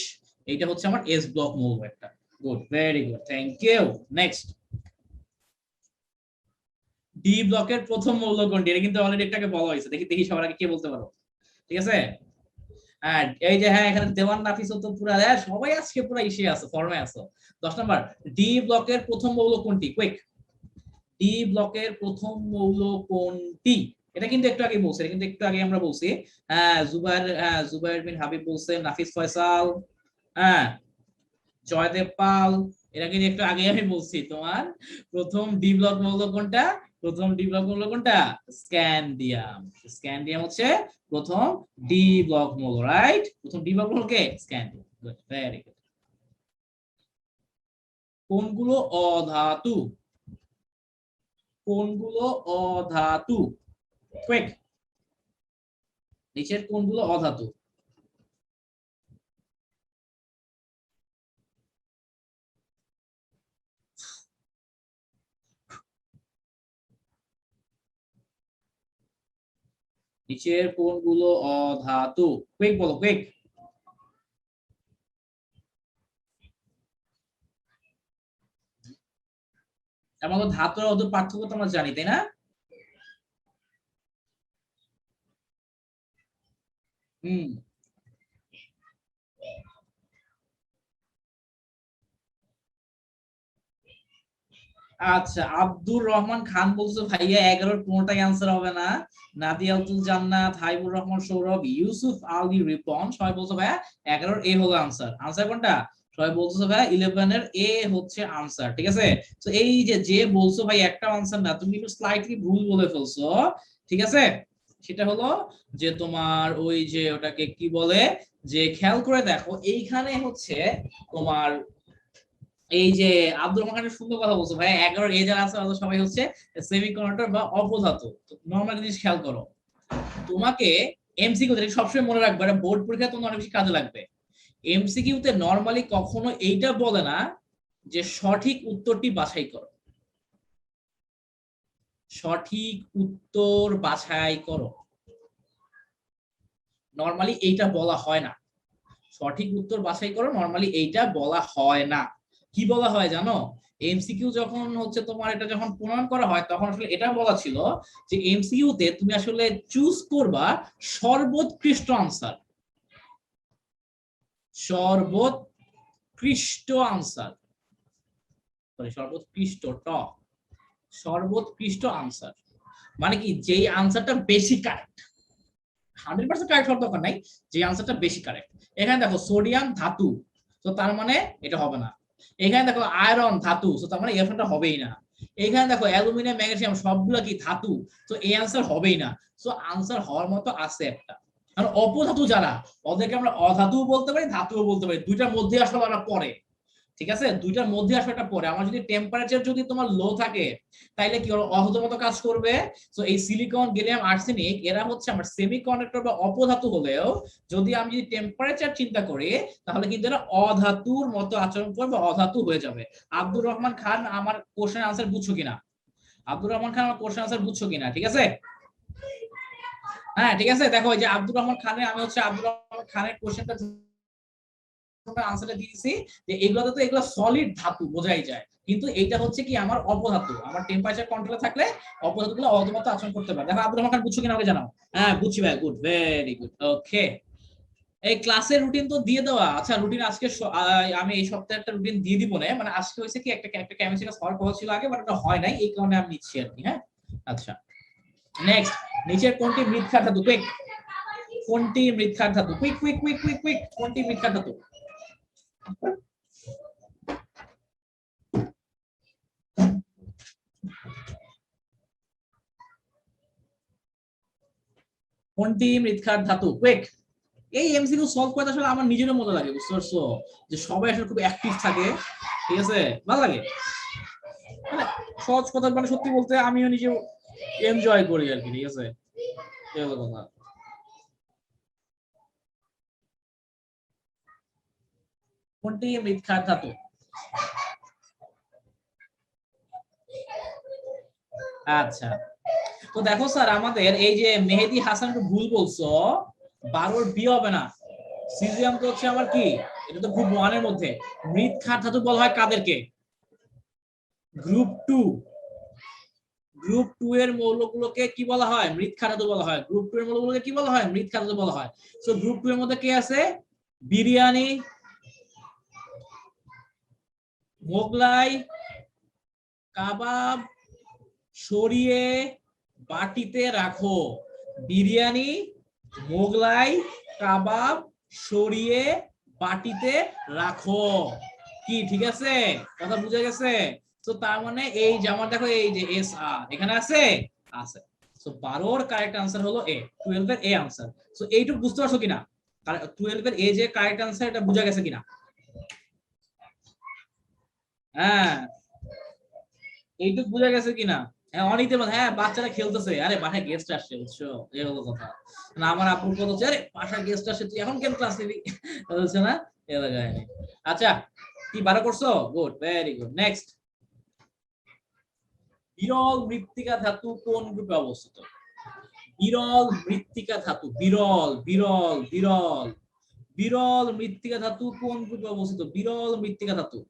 A: এইটা হচ্ছে আমার এস ব্লক মৌল একটা। Good, very good, thank you. Next, D ব্লকের প্রথম মৌল কোনটি, এটা কিন্তু অলরেডি একটাকে বলা হয়েছে, দেখি দেখি সবার আগে কে বলতে পারো, ঠিক আছে। হ্যাঁ এই যে হ্যাঁ এখানে দেওয়ান নাফিস তো পুরো সবাই আজকে পুরো ইসে আছে, ফর্মে আছে। 10 নাম্বার, ডি ব্লকের প্রথম মৌল কোনটি, কুইক, ডি ব্লকের প্রথম মৌল কোনটি, এটা কিন্তু একটু আগে বলছে, কিন্তু একটু আগে আমরা বলছি। হ্যাঁ জুবাইর বিন হাবিব বলছেন, নাফিস ফয়সাল, হ্যাঁ জয়দেব পাল, এরা কিন্তু একটু আগে আমি বলছি তোমার প্রথম ডি ব্লক মৌল কোনটা, প্রথম ডি ব্লক মৌল কোনটা, স্ক্যান্ডিয়াম। স্ক্যান্ডিয়াম হচ্ছে প্রথম ডি ব্লক মৌল, রাইট, প্রথম ডি ব্লক মৌল কে, স্ক্যান্ডিয়াম। Good, very good. কোনগুলো অধাতু, কোনগুলো অধাতু, কুইক, নিচের কোনগুলো অধাতু, নিচের কোনগুলো অধাতু, কুইক বলো, কুইক। আমাদের ধাতু আর অধাতুর পার্থক্য তো আমরা জানি, তাই না? হুম, আচ্ছা আব্দুর রহমান খান বলছো ভাইয়া 11 কোনটাই আনসার হবে না। নাদিয়াতুল জান্নাত, হাইবুর রহমান সৌরভ, ইউসুফ আলী রিপন, সবাই বলছো ভাইয়া 11 এ হলো আনসার। আনসার কোনটা, সবাই বলছো ভাইয়া 11 এর এ হচ্ছে আনসার, ঠিক আছে। তো এই যে যে বলছো ভাই একটা আনসার না, তুমি একটু স্লাইটলি ভুল বলে ফেলছো, ঠিক আছে। সেটা হলো যে তোমার ওই যে ওটাকে কি বলে, যে খেয়াল করে দেখো এইখানে হচ্ছে তোমার এই যে আব্দুল রহমান খানের সুন্দর কথা বলছো ভাই, 11 এ যারা আছে ওরা সবাই হচ্ছে সেমিকন্ডাক্টর বা অপধাতু। নরমাল জিনিস খেয়াল করো, তোমাকে এমসিকিউ তে সবসময় মনে রাখবে, এটা বোর্ড পরীক্ষা তোমার অনেক বেশি কাজে লাগবে। এমসিকিউ তে নরমালি কখনো এইটা বলে না যে সঠিক উত্তরটি বাছাই করো, সঠিক উত্তর বাছাই করো, নরমালি এইটা বলা হয় না। সঠিক উত্তর বাছাই করো, নরমালি এইটা বলা হয় না। কি বলা হয় জানো, এমসিকিউ যখন হচ্ছে তোমার এটা যখন প্রণয়ন করা হয় তখন আসলে এটা বলা ছিল যে এমসিকিউ তে তুমি আসলে চুজ করবা সর্বোৎকৃষ্ট আনসার, সর্বোৎকৃষ্ট আনসার, সর্বোৎকৃষ্ট সর্বোৎকৃষ্ট আনসার, মানে কি যেই আনসারটা বেশি কারেক্ট, 100% কারেক্ট হওয়ার দরকার নাই, যে আনসারটা বেশি কারেক্ট। এখানে দেখো সোডিয়াম ধাতু, তো তার মানে এটা হবে না। এখানে দেখো আয়রন ধাতু, তো তার মানে এই অপশনটা হবেই না। এখানে দেখো অ্যালুমিনিয়াম ম্যাগনেসিয়াম সবগুলো কি ধাতু, তো এই আনসার হবেই না। তো আনসার হওয়ার মতো আছে একটা, কারণ অপধাতু যারা ওদেরকে আমরা অধাতু বলতে পারি, ধাতুও বলতে পারি, দুইটার মধ্যে আসলে আমরা পড়ে, ঠিক আছে, দুইটার মধ্যে আসাটা পরে আমার যদি টেম্পারেচার যদি তোমার লো থাকে তাইলে কি অহত মতো কাজ করবে। তো এই সিলিকন গ্যালিয়াম আর্সেনিক এরা হচ্ছে আমার সেমিকন্ডাক্টর বা অপধাতু হলেও যদি আমি যদি টেম্পারেচার চিন্তা করি তাহলে কিন্তু এরা অধাতুর মতো আচরণ করবে, অধাতু হয়ে যাবে। আব্দুর রহমান খান আমার কোশ্চেন আনসার বুঝছো কিনা, আব্দুর রহমান খান আমার কোশ্চেন আনসার বুঝছো কিনা, ঠিক আছে। হ্যাঁ ঠিক আছে, দেখো এই যে আব্দুর রহমান খানের, আমি হচ্ছে আব্দুর রহমান খানের কোশ্চেনটা আনসারটা দিয়েছি যে এগুলোতে তো এগুলো সলিড ধাতু বোঝাই যায়, কিন্তু এইটা হচ্ছে কি আমার অপধাতু, আমার টেম্পারেচার কন্ট্রোলে থাকলে অপধাতুগুলো অধমত আচরণ করতে পারে। দেখো আব্দুর রহমান খান বুঝছো কিনা আমাকে জানাও। হ্যাঁ বুঝছি ভাই, গুড, ভেরি গুড, ওকে। এই ক্লাসের রুটিন তো দিয়ে দেওয়া। আচ্ছা রুটিন আজকে আমি এই সপ্তাহে একটা রুটিন দিয়ে দিব না, মানে আজকে হয়েছে কি একটা একটা কেমিস্ট্রি ক্লাস হওয়ার কথা ছিল আগে, বাট ওটা হয় নাই, এই কারণে আমি নিচ্ছি আর কি। হ্যাঁ আচ্ছা নেক্সট, নিচের কোনটি মৃৎক্ষার ধাতু? কুইক, কোনটি মৃৎক্ষার ধাতু? Quick quick quick quick quick, কোনটি মৃৎক্ষার ধাতু? কোনটি মৃৎক্ষার ধাতু? কুইক। এই এমসিকিউ সলভ করতে আসলে আমার নিজেরও মজা লাগে, বুঝতে পারছো, যে সবাই আসলে খুব অ্যাক্টিভ থাকে, ঠিক আছে, ভালো লাগে, মানে সহজ কথা, মানে সত্যি বলতে আমিও নিজে এনজয় করি আর কি, ঠিক আছে, এই হলো কথা। কোনটি মৃৎক্ষার ধাতু? আচ্ছা তো দেখো স্যার, আমাদের এই যে মেহেদি হাসান একটু ভুল বলছো, 12 বি হবে না, সিজিয়াম তো হচ্ছে আমার কি, এটা তো গ্রুপ 1 এর মধ্যে। মৃৎক্ষার ধাতু বলা হয় কাদেরকে? গ্রুপ 2, গ্রুপ 2 এর মৌলগুলোকে কি বলা হয়? মৃৎক্ষার ধাতু বলা হয়। গ্রুপ 2 এর মৌলগুলোকে কি বলা হয়? মৃৎক্ষার ধাতু বলা হয়। সো গ্রুপ 2 এর মধ্যে কে আছে? বিরিয়ানি, মোগলাই, কাবাব, সরিয়ে বাটিতে রাখো। বিরিয়ানি, মোগলাই, কাবাব, সরিয়ে বাটিতে রাখো। কি ঠিক আছে? কথা বুঝে গেছে? তো তার মানে এই যে আমার দেখো এই যে এস আর এখানে আছে, আছে। সো 12 এর কারেক্ট আনসার হলো এ, 12 এর এ আনসার। সো এইটুকু বুঝতে পারছো কিনা? 12 এর এ যে কারেক্ট আনসার, এটা বুঝা গেছে কিনা? হ্যাঁ এইটুকু বুঝা গেছে কিনা? হ্যাঁ অনিতে হ্যাঁ বাচ্চারা খেলতেছে, আরে বাসায় গেস্ট আসছে, বুঝছো, এই হলো কথা। না আমার আপুর কথা হচ্ছে, আরে বাসায় গেস্ট আসছে, তুই এখন কেন ক্লাস নিবি, বলছে না, এ লাগায়। আচ্ছা কি 12 করছো? Good, very good. নেক্সট, বিরল মৃত্তিকা ধাতু কোন গ্রুপে অবস্থিত? বিরল মৃত্তিকা ধাতু, বিরল বিরল বিরল বিরল মৃত্তিকা ধাতু কোন গ্রুপে অবস্থিত? বিরল মৃত্তিকা ধাতু।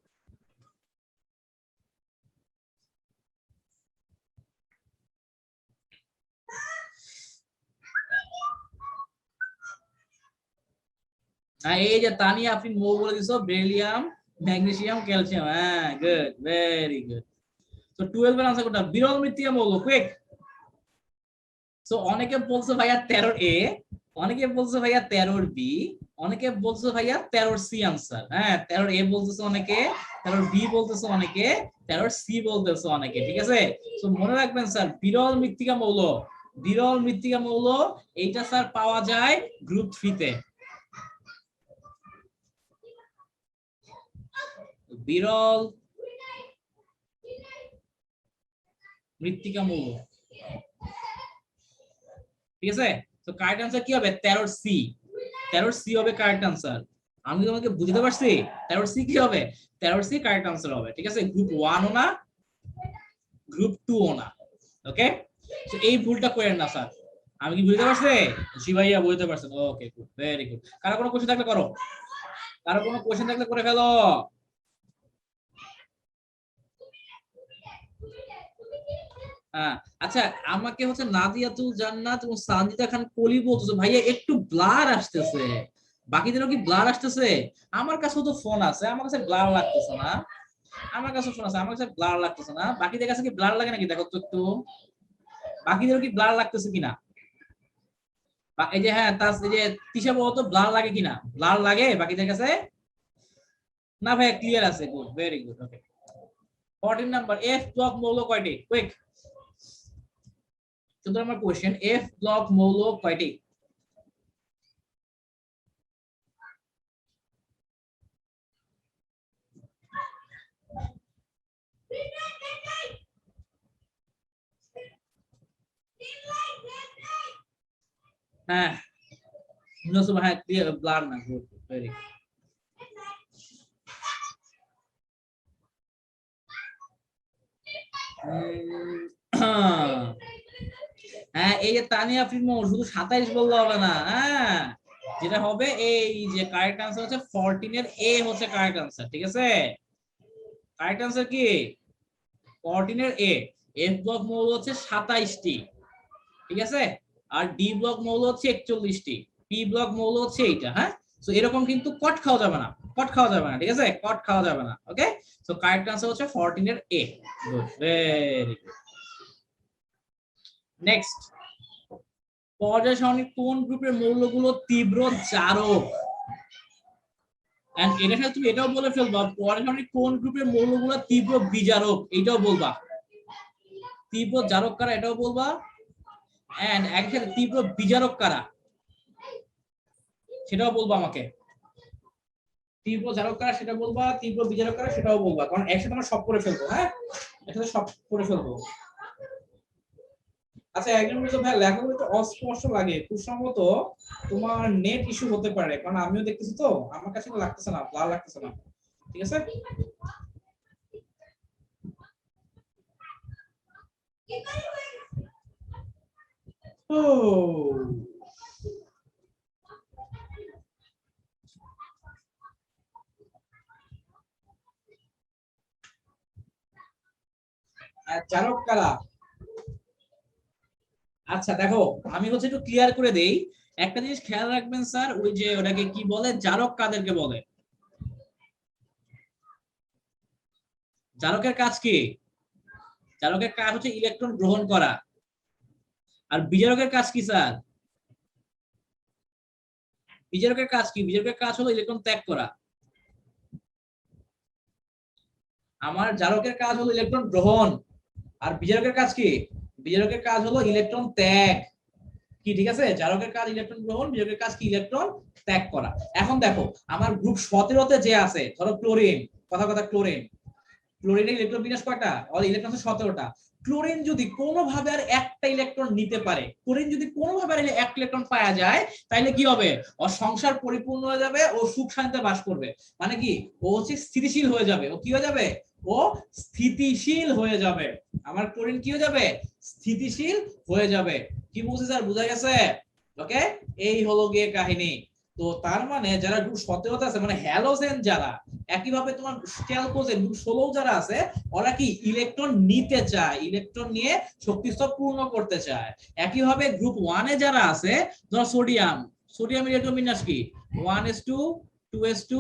A: এই যে তানিয়া আপনি মৌ বলে দিছো, বেরিলিয়াম, ম্যাগনেসিয়াম, ক্যালসিয়াম। হ্যাঁ গুড, ভেরি গুড। তো 12 এর আনসার কোনটা? বিরল মৃত্তিকা মৌল, কুইক। সো অনেকে বলছে ভাইয়া 13 এ, অনেকে বলছে ভাইয়া 13 বি, অনেকে বলছে ভাইয়া 13 সি আনসার। হ্যাঁ 13 এ বলতেছে অনেকে, 13 বি বলতেছে অনেকে, 13 সি বলতেছে অনেকে, ঠিক আছে। তো মনে রাখবেন স্যার, বিরল মৃত্তিকা মৌল, বিরল মৃত্তিকা মৌল এইটা স্যার পাওয়া যায় গ্রুপ 3 তে। বিরল মৃত্তিকা মৌল, ঠিক আছে। তো কারেক্ট আনসার কি হবে? 13 সি, 13 সি হবে কারেক্ট আনসার। আমি তোমাকে বুঝতে পারছি, 13 সি কি হবে? 13 সি কারেক্ট আনসার হবে, ঠিক আছে। গ্রুপ 1 ও না, গ্রুপ 2 ও না, ওকে। তো এই ভুলটা করেন না স্যার। আমি কি বুঝতে পারছি? জি ভাইয়া বুঝতে পারছেন, ওকে গুড, ভেরি গুড। কারো কোনো কোশ্চেন থাকলে করো, কারো কোনো কোশ্চেন থাকলে করে ফেলো। হ্যাঁ আচ্ছা, আমাকে হচ্ছে নাদিয়াতুল জান্নাত এবং সানজিদা খান কলি বলতেছে ভাইয়া একটু ব্লার আসতেছে, বাকিদেরও কি ব্লার আসতেছে? আমার কাছেও তো ফোন আছে, আমার কাছে ব্লার লাগতেছে না, আমার কাছে ফোন আছে, আমার কাছে ব্লার লাগতেছে না, বাকিদের কাছে কি ব্লার লাগে নাকি দেখো তো একটু, বাকিদেরও কি ব্লার লাগতেছে কিনা? এই যে হ্যাঁ তার এই যে তিশা বলতো ব্লার লাগে কিনা, ব্লার লাগে বাকিদের কাছে? না ভাইয়া ক্লিয়ার আছে, গুড, ভেরি গুড, ওকে। 14 নাম্বার, এফ ব্লক মৌল কয়টি? কুইক। শুধু আমার কোশ্চেন, এফ ব্লক মৌল কয়টি? হ্যাঁ হ্যাঁ ক্লিয়ার, ব্লার না, গুড, ভেরি গুড। হ্যাঁ এই যে তানিয়া ফিল্ম শুধু 27 বললে হবে না, হ্যাঁ যেটা হবে এই যে কারেক্ট আনসার হচ্ছে 14 এর এ হচ্ছে কারেক্ট আনসার, ঠিক আছে। কারেক্ট আনসার কি? 14 এর এ। এফ ব্লক মৌল হচ্ছে 27টি, ঠিক আছে। আর ডি ব্লক মৌল হচ্ছে 41টি, পি ব্লক মৌল হচ্ছে এইটা, হ্যাঁ। সো এরকম কিন্তু কট খাওয়া যাবে না, কট খাওয়া যাবে না, ঠিক আছে, কট খাওয়া যাবে না। ওকে, সো কারেক্ট আনসার হচ্ছে 14 এর A. Good, very good. Next, পর্যায় সারণীর কোন গ্রুপের মৌলগুলো তীব্র জারক? এন্ড এটার সাথে তুমি এটাও বলে ফেলবা পর্যায় সারণীর কোন গ্রুপের মৌলগুলো তীব্র বিজারক, এটাও বলবা। তীব্র জারক কারা এটাও বলবা, এন্ড একসাথে তীব্র বিজারক কারা সেটাও বলবা আমাকে। তীব্র জারক কারা সেটা বলবা, তীব্র বিজারক কারা সেটাও বলবা, কারণ একসাথে আমরা সব করে ফেলবো। হ্যাঁ, একসাথে সব করে ফেলবো। আচ্ছা, একজন বলছে ভাই লেখাগুলো একটু অস্পষ্ট লাগে, খুব সম্ভবত তোমার নেট ইস্যু হতে পারে, কারণ আমিও দেখতেছি তো, আমার কাছে লাগতেছে না, ভালো লাগতেছে না। ঠিক আছে, ও জারক কারা? আচ্ছা দেখো, আমি হচ্ছে একটু ক্লিয়ার করে দেই, একটা জিনিস খেয়াল রাখবেন স্যার, ওই যে ওটাকে কি বলে, জারক কাদেরকে বলে? জারকের কাজ কি? জারকের কাজ হচ্ছে ইলেকট্রন গ্রহণ করা। আর বিজারকের কাজ কি স্যার? বিজারকের কাজ কি? বিজারকের কাজ হলো ইলেকট্রন ত্যাগ করা। আমার জারকের কাজ হলো ইলেকট্রন গ্রহণ, আর বিজারকের কাজ কি? বিজারকের কাজ হলো ইলেকট্রন ত্যাগ। কি ঠিক আছে? জারকের কাজ ইলেকট্রন গ্রহণ, বিজারকের কাজ কি? ইলেকট্রন ত্যাগ করা। এখন দেখো, আমার গ্রুপ 17 যে আছে, ধরো ক্লোরিন, কথা কথা ক্লোরিন, ক্লোরিনের ইলেকট্রন বিন্যাস কয়টা? ইলেকট্রন আছে 17টা। ক্লোরিন যদি কোনোভাবে আর একটা ইলেকট্রন নিতে পারে, ক্লোরিন যদি কোনোভাবে আর একটা ইলেকট্রন পাওয়া যায়, তাহলে কি হবে? ওর সংসার পরিপূর্ণ হয়ে যাবে, ও সুখ শান্তিতে বাস করবে। মানে কি, ও হচ্ছে স্থিতিশীল হয়ে যাবে। ও কি হয়ে যাবে? ও স্থিতিশীল হয়ে যাবে। আমার ক্লোরিন কি হয়ে যাবে? স্থিতিশীল হয়ে যাবে। কি বলছি স্যার, বোঝা গেছে? ওকে, এই হলো গিয়ে কাহিনী। তো তার মানে যারা গ্রুপ 17 আছে, মানে হ্যালোজেন যারা, একইভাবে তোমার স্টেলকোজেন গ্রুপ 16 যারা আছে, ওরা কি ইলেকট্রন নিতে চায়, ইলেকট্রন নিয়ে শক্তি স্তর পূর্ণ করতে চায়। একইভাবে গ্রুপ 1 এ যারা আছে, ধর সোডিয়াম, সোডিয়াম ইলেকট্রন বিন্যাস কি? 1s2 2s2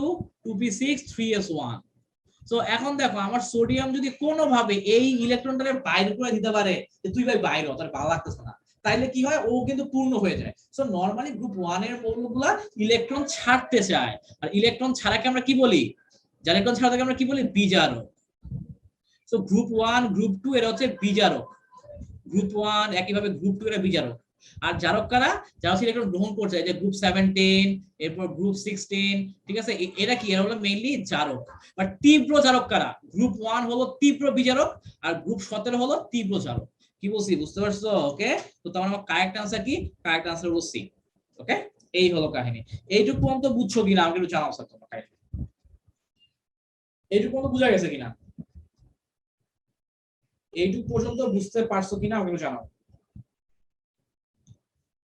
A: 2p6 3s1। তো এখন দেখো, আমার সোডিয়াম যদি কোনোভাবে এই ইলেকট্রনটাকে বাইরে করে দিতে পারে, যে তুই ভাই বাইরে, তার ভালো লাগতেছে না, তাইলে কি হয়? ও কিন্তু পূর্ণ হয়ে যায়। সো নরমালি গ্রুপ 1 এর মৌলগুলা ইলেকট্রন ছাড়তে চায়, আর ইলেকট্রন ছাড়াকে আমরা কি বলি? যার ইলেকট্রন ছাড়াকে আমরা কি বলি? বিজারক। সো গ্রুপ 1 গ্রুপ 2 এরা হচ্ছে বিজারক। গ্রুপ 1 একইভাবে গ্রুপ 2 এরা বিজারক। আর জারক কারা? যারা ইলেকট্রন গ্রহণ করছে, যে গ্রুপ 17, এরপর গ্রুপ 16, ঠিক আছে, এরা কি? এরা হলো মেইনলি জারক। বাট তীব্র জারক কারা? গ্রুপ 1 হলো তীব্র বিজারক, আর গ্রুপ 17 হলো তীব্র জারক। কি বলছি বুঝতে পারছো? ওকে, তো তোমার আমার কারেক্ট আনসার কি? কারেক্ট আনসার হলো সি। ওকে, এই হলো কাহিনী। এইটুকু পর্যন্ত বুঝছো কিনা আমাকে একটু জানাও স্যার তোমরা। এইটুকু পর্যন্ত বুঝা গেছে কিনা? এইটুকু পর্যন্ত বুঝতে পারছো কিনা আমাকে একটু জানাও।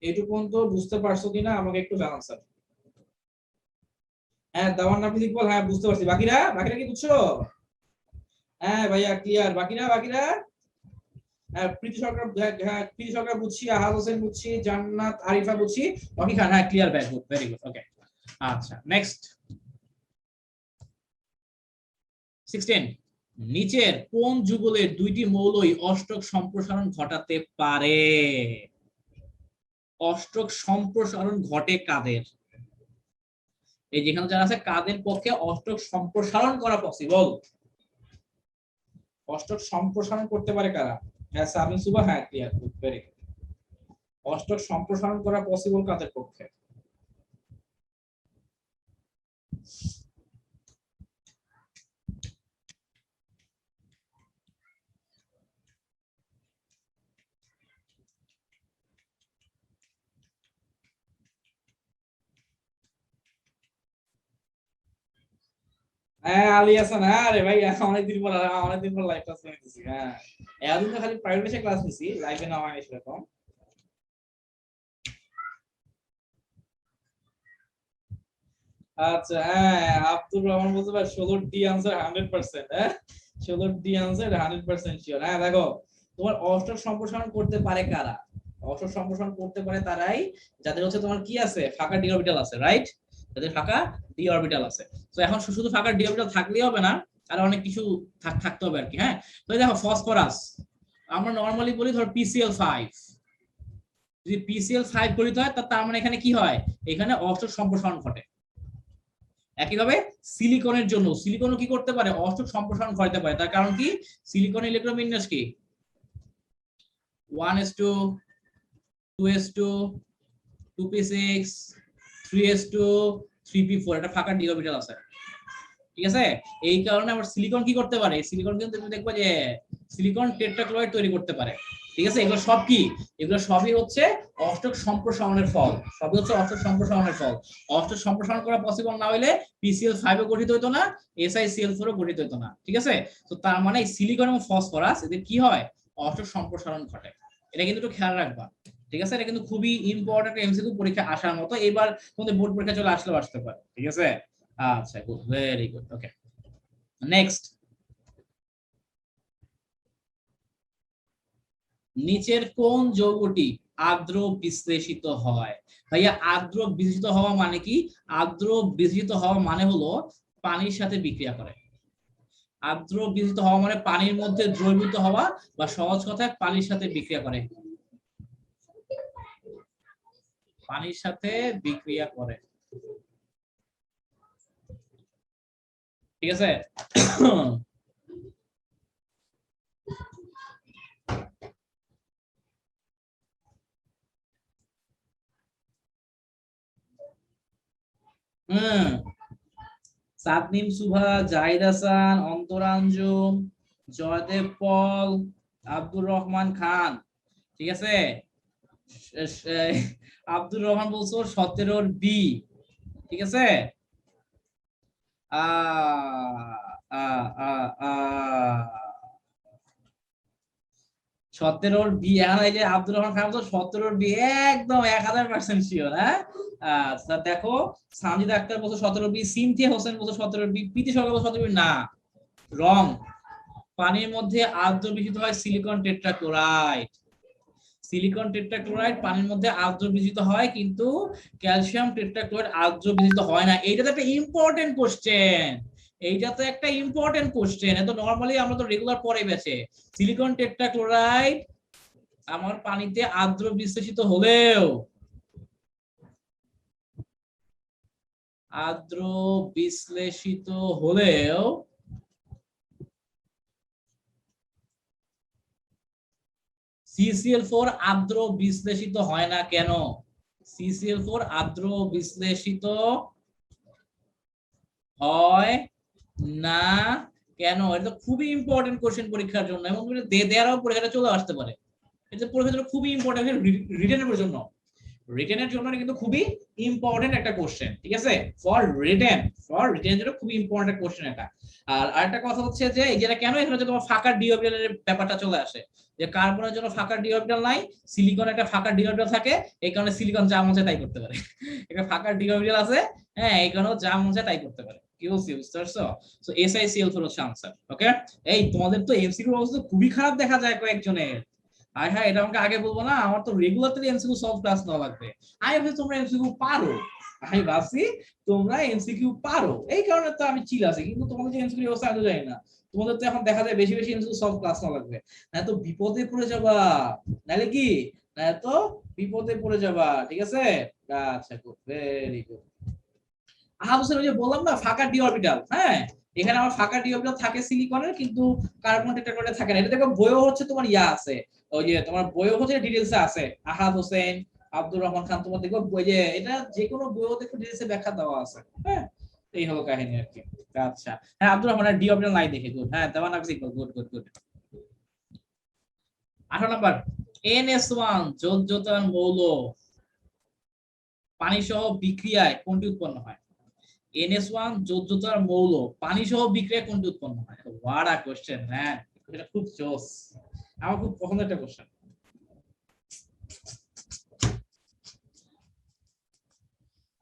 A: এইটুকু পর্যন্ত বুঝতে পারছো কিনা আমাকে একটু জানান স্যার। হ্যাঁ, দাওয়ান নাফিস ইকবাল, হ্যাঁ বুঝতে পারছি। বাকিরা, বাকিরা কি বুঝছো? হ্যাঁ ভাইয়া ক্লিয়ার। বাকিরা, বাকিরা? হ্যাঁ, প্রীতি সরকার, হ্যাঁ প্রীতি সরকার বুঝছি, আহাদ হোসেন বুঝছি, জান্নাত আরিফা বুঝছি, বাকি খান হ্যাঁ clear, very good, very good. Okay, আচ্ছা নেক্সট 16, নিচের কোন যুগলের দুইটি মৌলই অষ্টক সম্প্রসারণ ঘটাতে পারে? অষ্টক সম্প্রসারণ ঘটে কাদের? এই যেখানে যারা আছে, কাদের পক্ষে অষ্টক সম্প্রসারণ করা পসিবল? অষ্টক সম্প্রসারণ করতে পারে কারা? হ্যাঁ সামিন সুবা, হ্যাঁ ক্লিয়ার, ভেরি গুড। অষ্টক সম্প্রসারণ করা পসিবল কাদের পক্ষে? হ্যাঁ আলী হাসান, হ্যাঁ রে ভাই, অনেকদিন পর লাইভ ক্লাস নিতেছি। হ্যাঁ, এতদিন তো খালি প্রাইভেটে ক্লাস নিছি, লাইভে না হয় সেরকম। আচ্ছা, হ্যাঁ আব্দুর রহমান বলতে পারে 16 ডি আনসার 100%। হ্যাঁ, 16 ডি আনসার 100% শিওর। হ্যাঁ দেখো, তোমার অষ্টক সম্প্রসারণ করতে পারে কারা? অষ্টক সম্প্রসারণ করতে পারে তারাই যাদের হচ্ছে তোমার কি আছে, ফাঁকা ডি অরবিটাল আছে, রাইট? যাদের ফাঁকা ডি অরবিটাল আছে। তো এখন শুধু ফাঁকা ডি অরবিটাল থাকলেই হবে না, আর অনেক কিছু থাকতে হবে আর কি। হ্যাঁ, তো দেখো ফসফরাস আমরা নরমালি বলি ধর PCl5, যদি PCl5 গঠিত হয় তার মানে এখানে কি হয়, এখানে অষ্টক সম্প্রসারণ ঘটে। একইভাবে সিলিকনের জন্য সিলিকনও কি করতে পারে, অষ্টক সম্প্রসারণ ঘটাতে পারে। তার কারণ কি, সিলিকন ইলেকট্রোবিন্যাস কি 1s2 2s2 2p6 3s2 3p4, এটা ফাঁকা ডি অরবিটাল আছে, ঠিক আছে। এই কারণে আবার সিলিকন কি করতে পারে, সিলিকন কিন্তু তুমি দেখবে যে সিলিকন টেট্রাক্লোরাইড তৈরি করতে পারে, ঠিক আছে। এগুলো সব কি, এগুলো সবই হচ্ছে অষ্টক সম্প্রসারণের ফল, সবই হচ্ছে অষ্টক সম্প্রসারণের ফল। অষ্টক সম্প্রসারণ করা পসিবল না হলে PCl5 ও গঠিত হতো না, SiCl4 ও গঠিত হতো না, ঠিক আছে। তো তার মানে সিলিকন এবং ফসফরাস এদের কি হয়, অষ্টক সম্প্রসারণ ঘটে। এটা কিন্তু একটু খেয়াল রাখবা, ঠিক আছে। এটা কিন্তু খুবই ইম্পর্টেন্ট এমসিকিউ পরীক্ষা আসার মতো, এবার তোমাদের বোর্ড পরীক্ষা চলে আসলেও আসতে পারে, ঠিক আছে। আচ্ছা, গুড, ভেরি গুড, ওকে। নেক্সট, নিচের কোন যৌগটি আর্দ্র বিশ্লেষিত হয়? ভাইয়া আর্দ্র বিশ্লেষিত হওয়া মানে কি, আর্দ্র বিশ্লেষিত হওয়া মানে হলো পানির সাথে বিক্রিয়া করে। আর্দ্র বিশ্লেষিত হওয়া মানে পানির মধ্যে দ্রবীভূত হওয়া, বা সহজ কথায় পানির সাথে বিক্রিয়া করে, পানির সাথে বিক্রিয়া করে, ঠিক আছে। সাদনিম সুভা, জাহিদ হাসান, অন্তরাঞ্জুম, জয়দেব পল, আব্দুর রহমান খান, ঠিক আছে। আব্দুর রহমান বলছো 17 বি, ঠিক আছে। আ আ আ আ 17 বি, এখন এই যে আব্দুর রহমান খান বলছো 17 বি, একদম 1000% শিওর। হ্যাঁ, আচ্ছা দেখো, সামজিদ আক্তার বলছো 17 বি, সিনথিয়া হোসেন বলছো 17 বি, প্রীতি সরকার বলছো 17 বি, না, রং। পানির মধ্যে আর্দ্র বিশিষ্ট হয় সিলিকন টেট্রাক্লোরাইড, সিলিকন টেট্রাক্লোরাইড পানির মধ্যে আর্দ্র বিজিত হয়, কিন্তু ক্যালসিয়াম টেট্রাক্লোরাইড আর্দ্র বিজিত হয় না। এইটা তো একটা ইম্পর্টেন্ট কোশ্চেন, এইটা তো একটা ইম্পর্টেন্ট কোশ্চেন। এত নরমালি আমরা তো রেগুলার পড়ে গেছে, সিলিকন টেট্রাক্লোরাইড আমার পানিতে আর্দ্র বিশ্লেষিত হলেও, আর্দ্র বিশ্লেষিত হলেও CCl4 আর্দ্র বিশ্লেষিত হয় না কেন, CCl4 আর্দ্র বিশ্লেষিত হয় না কেন? এটা খুবই ইম্পর্টেন্ট কোশ্চেন পরীক্ষার জন্য, এবং দেয়ারও পরীক্ষাটা চলে আসতে পারে। এটা পরীক্ষার জন্য খুবই ইম্পর্টেন্ট, রিটেনের জন্য, রিটেনের জন্য কিন্তু খুবই ইম্পর্টেন্ট একটা কোশ্চেন, ঠিক আছে। ফর রিটেনের জন্য খুবই ইম্পর্টেন্ট কোশ্চেন এটা। আর আরেকটা কথা হচ্ছে যে এই যেটা কেন এখানে তোমার ফাঁকা ডি অরবিটালের ব্যাপারটা চলে আসে, যে কার্বনের জন্য ফাঁকা ডি অরবিটাল নাই, সিলিকন একটা ফাঁকা ডি অরবিটাল থাকে, এই কারণে সিলিকন যা মন চায় তাই করতে পারে। একটা ফাঁকা ডি অরবিটাল আছে, হ্যাঁ, এই কারণে যা মন চায় তাই করতে পারে। কি বলছি, বুঝতে পারছো? সো SiCl4 হচ্ছে আনসার, ওকে। এই তোমাদের তো এমসিকিউ অবস্থা খুবই খারাপ দেখা যায় কয়েকজনের। হ্যাঁ হ্যাঁ, এটা আমাকে আগে বলবো না, আমার তো রেগুলারলি এমসিকিউ সলভ ক্লাস নেওয়া লাগবে। আমি ভাবছি তোমরা এমসিকিউ পারো, আমি ভাবছি তোমরা এমসিকিউ পারো, এই কারণে তো আমি চিল আছি। কিন্তু তোমাদের যে এমসিকিউ অবস্থা আমি জানি না, তোমাদের তো এখন দেখা যায় বেশি বেশি এমসিকিউ সলভ ক্লাস নেওয়া লাগবে, না তো বিপদে পড়ে যাবা, নাহলে কি, না তো বিপদে পড়ে যাবা, ঠিক আছে। আচ্ছা, গুড, ভেরি গুড। আহাবুসের ওই যে বললাম না ফাঁকা ডি অরবিটাল, হ্যাঁ, এখানে আমার ফাঁকা ডি অরবিটাল থাকে সিলিকনের, কিন্তু কার্বন টেট্রাক্লোরাইড থাকে না। এটা দেখো বইও হচ্ছে তোমার ইয়া আছে, ওই যে তোমার বইও হচ্ছে ডিটেইলসে আছে, আহাদ হোসেন, আব্দুর রহমান খান, তোমার দেখো বই যে এটা যে কোনো বইও দেখো ডিটেইলসে ব্যাখ্যা দেওয়া আছে, হ্যাঁ। এই হলো কাহিনী আর কি। আচ্ছা, হ্যাঁ, আব্দুর রহমান ডি অরবিটাল নাই দেখে, গুড, হ্যাঁ, দেওয়ান simple, good good good. 18 number, NS1 যোজ্যতার মৌল পানি সহ বিক্রিয়ায় কোনটি উৎপন্ন হয়? NS1 যোজ্যতার মৌল পানি সহ বিক্রিয়া কোনটি উৎপন্ন হয়? হোয়াট আ কোশ্চেন ম্যান, এটা খুব জোস, আমার খুব পছন্দের একটা কোশ্চেন।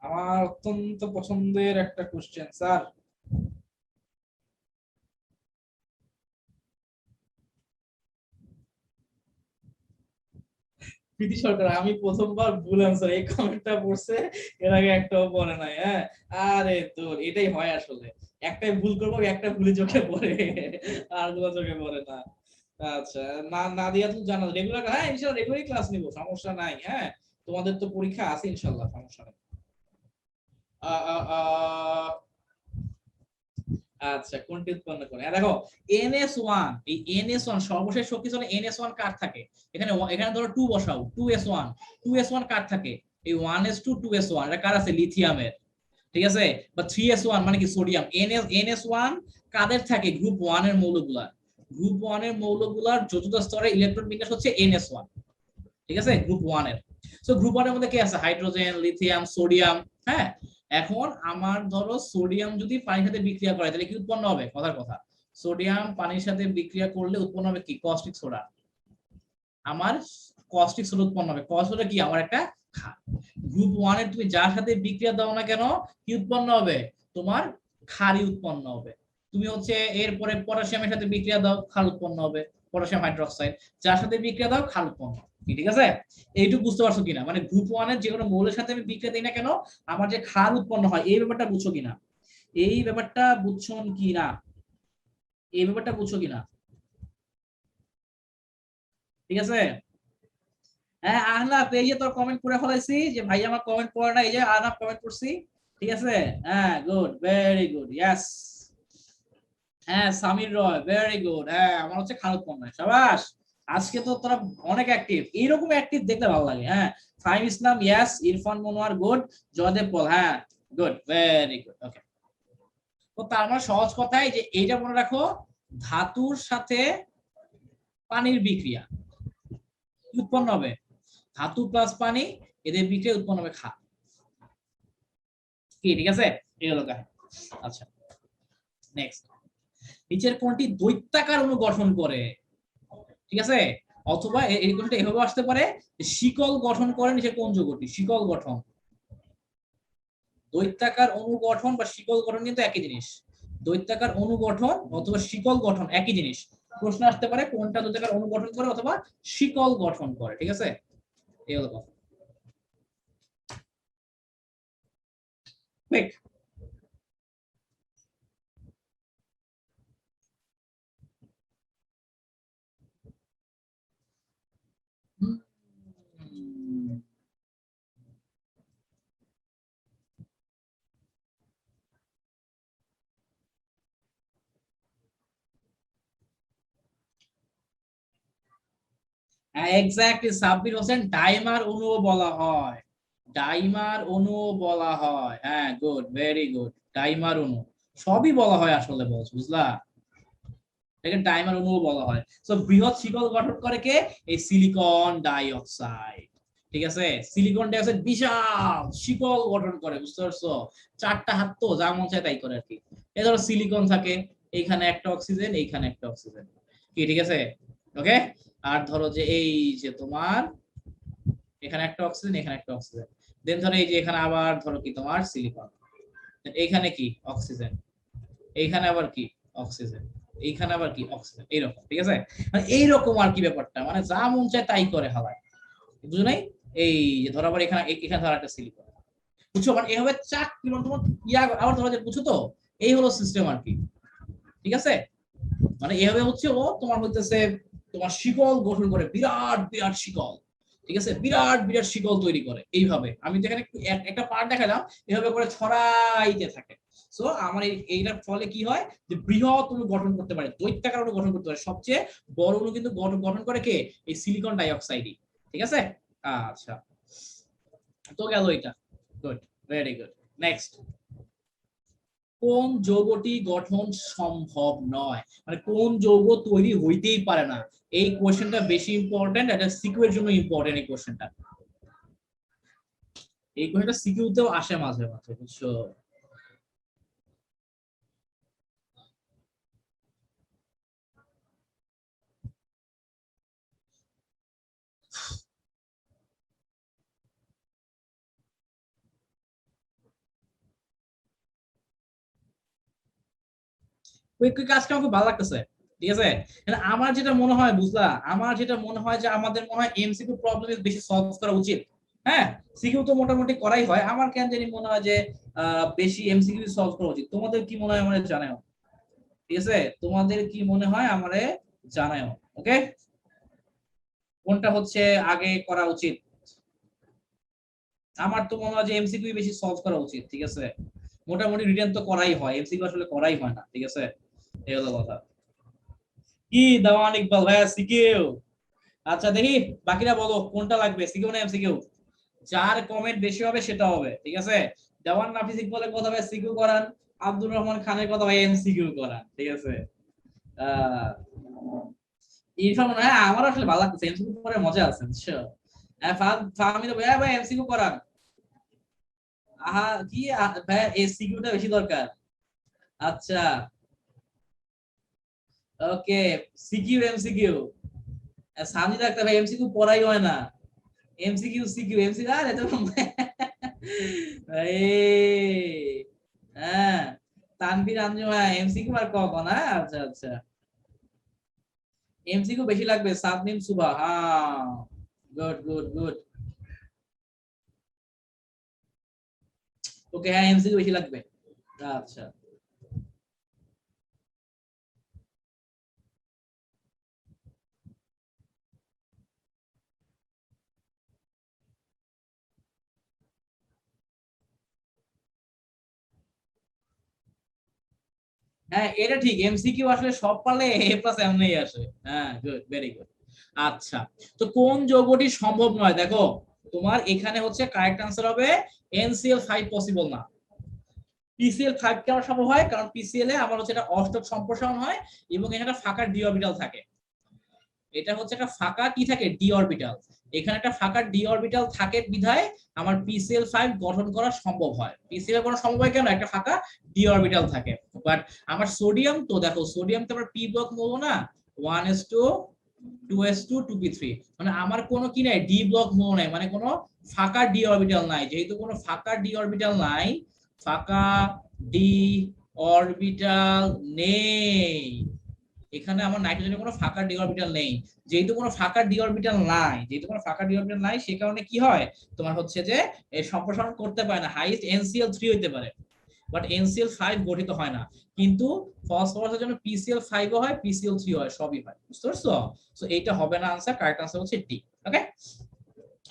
A: আমার অত্যন্ত পছন্দের একটা কোশ্চেন স্যার। প্রীতি সরকার, আমি প্রথমবার ভুল আনসার, এই কমেন্টটা পড়ছে, এর আগে একটাও পড়ে নাই। হ্যাঁ, আরে তোর এটাই হয় আসলে, একটাই ভুল করবো, একটা ভুলে চোখে পড়ে, আর গুলো চোখে পড়ে না। আচ্ছা, না না দিয়া তুমি জানো রেগুলার, হ্যাঁ ইনশাআল্লাহ রেগুলারই ক্লাস নিব, সমস্যা নাই। হ্যাঁ, তোমাদের তো পরীক্ষা আছে ইনশাআল্লাহ, সমস্যা নাই। আ আ আ আচ্ছা, কোনটি উৎপন্ন করে? দেখো NS1, এই NS1 সর্বশেষ শক্তি চলে, NS1 কার থাকে? এখানে এখানে ধরো 2 বসাও, 2s1, 2s1 কার থাকে? এই 1s2 2s1, এটা কার আছে? লিথিয়ামের, ঠিক আছে? বা 3s1 মানে কি? সোডিয়াম। NS1 কাদের থাকে? গ্রুপ 1 এর মৌলগুলার। গ্রুপ 1 এর মৌলগুলার চতুর্থ স্তরে ইলেকট্রন বিন্যাস হচ্ছে NS1, ঠিক আছে? গ্রুপ 1 এর। সো গ্রুপ 1 এর মধ্যে কি আছে? Hydrogen, lithium, sodium. হ্যাঁ, এখন আমার ধরো সোডিয়াম যদি পানির সাথে বিক্রিয়া করে তাহলে কি উৎপন্ন হবে? কথার কথা, সোডিয়াম পানির সাথে বিক্রিয়া করলে উৎপন্ন হবে কি? Caustic soda. আমার কস্টিক সোডা উৎপন্ন হবে। কস্টিক সোডা কি? আমার একটা ক্ষার। গ্রুপ 1 এর তুমি যার সাথে বিক্রিয়া দাও না কেন, কি উৎপন্ন হবে? তোমার ক্ষারই উৎপন্ন হবে। তুমি হচ্ছে এরপরে পটাশিয়ামের সাথে বিক্রিয়া দাও, ক্ষার উৎপন্ন হবে, পটাশিয়াম হাইড্রোক্সাইড। যার সাথে বিক্রিয়া দাও, ক্ষার উৎপন্ন হবে। ঠিক আছে? এইটুকু বুঝতে পারছো কিনা? মানে গ্রুপ 1 এর যে কোনো মৌলের সাথে আমি বিক্রিয়া দিই না কেন, আমার যে ক্ষার উৎপন্ন হয়, এই ব্যাপারটা বুঝছো কিনা? এই ব্যাপারটা বুঝছো কিনা? এই ব্যাপারটা বুঝছো কিনা? ঠিক আছে? হ্যাঁ আহনাফ, এই যে তোর কমেন্ট করে ফেলাইছি, যে ভাই আমার কমেন্ট পড়ে না, এই যে আহনাফ কমেন্ট করছি। ঠিক আছে, হ্যাঁ গুড, ভেরি গুড, ইয়েস। হ্যাঁ সামির রয়, ভেরি গুড। হ্যাঁ আমার হচ্ছে খালুদ পন্না, সাবাস। আজকে তো তোরা অনেক অ্যাক্টিভ, এইরকম অ্যাক্টিভ দেখতে ভালো লাগে। হ্যাঁ, ফাহিম ইসলাম, ইয়েস। ইরফান মনোয়ার, গুড। জয়দেব পল, হ্যাঁ গুড, ভেরি গুড, ওকে। তো তার মানে সহজ কথাই যে এইটা মনে রাখো, ধাতুর সাথে পানির বিক্রিয়া উৎপন্ন হবে, ধাতু প্লাস পানি, এদের বিক্রিয়া উৎপন্ন হবে ক্ষার। কি ঠিক আছে? এই হলো কাহিনী। আচ্ছা, নেক্সট। নিচের কোনটি দৈত্যাকার অণু গঠন করে? ঠিক আছে, অথবা এই কোনটা এভাবে আসতে পারে, শিকল গঠন করে। নিচে কোন যৌগটি শিকল গঠন? দৈত্যাকার অণু গঠন বা শিকল গঠন কিন্তু একই জিনিস। দৈত্যাকার অণু গঠন অথবা শিকল গঠন একই জিনিস। প্রশ্ন আসতে পারে কোনটা দৈত্যাকার অণু গঠন করে অথবা শিকল গঠন করে। ঠিক আছে, এই হলো কথা। ঠিক। এক্স্যাক্টলি, সাব্বির হোসেন, ডাইমার অণুও বলা হয়। ডাইমার অণুও বলা হয়, হ্যাঁ গুড, ভেরি গুড। ডাইমার অণু সবই বলা হয় আসলে, বস বুঝলা? এটাকে ডাইমার অণুও বলা হয়। সো বৃহৎ শিকল গঠন করে কে? এই সিলিকন ডাই অক্সাইড। ঠিক আছে, সিলিকন ডাই অক্সাইড বিশাল শিকল গঠন করে, বুঝতে পারছো? চারটা হাত তো, যা মন চায় তাই করে আর কি। এই ধরো সিলিকন থাকে, এইখানে একটা অক্সিজেন, এইখানে একটা অক্সিজেন, কি ঠিক আছে? ওকে। আর ধরো যে এই যে তোমার এখানে একটা অক্সিজেন, এখানে একটা অক্সিজেন, দেন ধরো এই যে এখানে আবার ধরো কি তোমার সিলিকন, এইখানে কি অক্সিজেন, এইখানে আবার কি অক্সিজেন, এইখানে আবার কি অক্সিজেন, এইরকম। ঠিক আছে, মানে এইরকম আর কি ব্যাপারটা, মানে যা মন চায় তাই করে হালায়, বুঝো নাই? এই যে ধরো আবার এখানে এখানে ধরো একটা সিলিকন, বুঝছো? মানে এইভাবে চাকরি তোমার ইয়া আবার ধরো যে, বুঝছো তো? এই হলো সিস্টেম আর কি। ঠিক আছে, মানে এভাবে হচ্ছে ও তোমার হইতেছে তোমার শিকল গঠন করে, বিরাট বিরাট শিকল। ঠিক আছে, বিরাট বিরাট শিকল তৈরি করে এইভাবে। আমি যেখানে একটা পার্ট দেখালাম, এভাবে করে ছড়াইতে থাকে। সো আমার এইটার ফলে কি হয়, যে বৃহৎ অণু গঠন করতে পারে, দৈত্যাকার অণু গঠন করতে পারে। সবচেয়ে বড় অণু কিন্তু গঠন করে কে? এই সিলিকন ডাইঅক্সাইডই। ঠিক আছে, আচ্ছা, তো গেল এটা। Good, very good. নেক্সট, কোন যৌগটি গঠন সম্ভব নয়? মানে কোন যৌগ তৈরি হইতেই পারে না? এই কোশ্চেনটা বেশি ইম্পর্টেন্ট, এটা সিকিউ এর জন্য ইম্পর্টেন্ট এই কোশ্চেনটা। এই কোশ্চেনটা সিকিউ তেও আসে মাঝে মাঝে, বুঝছো? কুইক কুইক, আজকে আমাকে ভালো লাগতেছে। ঠিক আছে। আমার যেটা মনে হয় বুঝলা, আমার যেটা মনে হয় যে আমাদের মনে হয় এমসিকিউ প্রবলেম বেশি সলভ করা উচিত। হ্যাঁ, সিকিউ তো মোটামুটি করাই হয়, আমার কেন জানি মনে হয় যে বেশি এমসিকিউ সলভ করা উচিত। তোমাদের কি মনে হয় আমারে জানাও, ঠিক আছে? তোমাদের কি মনে হয় আমারে জানাও। ওকে, কোনটা হচ্ছে আগে করা উচিত? আমার তো মনে হয় যে এমসিকিউ বেশি সলভ করা উচিত, ঠিক আছে? মোটামুটি রিটেন তো করাই হয়, এমসিকিউ আসলে করাই হয় না, ঠিক আছে? এই হলো কথা। কি দেওয়ান ইকবাল ভাইয়া সিকিউ? আচ্ছা দেখি বাকিরা বলো কোনটা লাগবে, সিকিউ না এমসিকিউ? যার কমেন্ট বেশি হবে সেটা হবে, ঠিক আছে? দেওয়ান নাফিস ইকবালের কথা ভাই সিকিউ করান, আব্দুর রহমান খানের কথা ভাই এমসিকিউ করান, ঠিক আছে? আহ ইরফান, হ্যাঁ আমার আসলে ভালো লাগছে, এমসিকিউ পরে মজা আছে বুঝছো। হ্যাঁ ফাহমিদ ভাই, ভাই এমসিকিউ করান। আহা কি ভাই এই সিকিউটা বেশি দরকার। আচ্ছা ওকে, সিকিউ এমসিকিউ। সামনে রাখতে ভাই এমসিকিউ পড়াই হয় না, এমসিকিউ সিকিউ এমসিকিউ আর এত এই হ্যাঁ, তানভীর আঞ্জুমা এমসিকিউ আর কখন, হ্যাঁ আচ্ছা আচ্ছা, এমসিকিউ বেশি লাগবে সাবমিম সুবা, হ্যাঁ গুড গুড গুড। ওকে হ্যাঁ এমসিকিউ বেশি লাগবে। আচ্ছা হ্যাঁ এটা ঠিক, এমসিকিউ আসলে সব পারলে এ প্লাস এমনি আসে। হ্যাঁ গুড, ভেরি গুড। আচ্ছা, তো কোন যৌগটি সম্ভব নয় দেখো, তোমার এখানে হচ্ছে কারেক্ট আনসার হবে NCl5 পসিবল না। PCl5 কেন সম্ভব হয়, কারণ পিসিএল এ আমার হচ্ছে এটা অষ্টক সম্প্রসারণ হয় এবং এখানে একটা ফাঁকা ডি অরবিটাল থাকে। এটা হচ্ছে একটা ফাঁকা কি থাকে, ডি অরবিটাল। এখানে একটা ফাঁকা ডি অরবিটাল থাকে বিধায় আমার PCl5 গঠন করা সম্ভব হয়। পিসিএল কোনো সম্ভব হয় কেন, একটা ফাঁকা ডি অরবিটাল থাকে। বাট আমার সোডিয়াম তো দেখো, সোডিয়াম তো আমরা পি ব্লক বলবো না, 1s2 2s2 2p3, মানে আমার কোনো কি নাই, ডি ব্লক মো নাই, মানে কোনো ফাঁকা ডি অরবিটাল নাই। যেহেতু কোনো ফাঁকা ডি অরবিটাল নাই, ফাঁকা ডি অরবিটাল নেই, এখানে আমার নাইট্রোজেনের কোনো ফাঁকা ডি অরবিটাল নেই। যেহেতু কোনো ফাঁকা ডি অরবিটাল নাই, যেহেতু কোনো ফাঁকা ডি অরবিটাল নাই, সে কারণে কি হয়, তোমার হচ্ছে যে এই সম্প্রসারণ করতে পারে না, হাইয়েস্ট NCl3 হইতে পারে, বাট NCl5 গঠিত হয় না। কিন্তু ফসফরাসের জন্য PCl5 ও হয়, PCl3 হয়, সবই হয়, বুঝতে পারছো? সো এইটা হবে না আনসার, কারেক্ট আনসার হচ্ছে ডি। ওকে,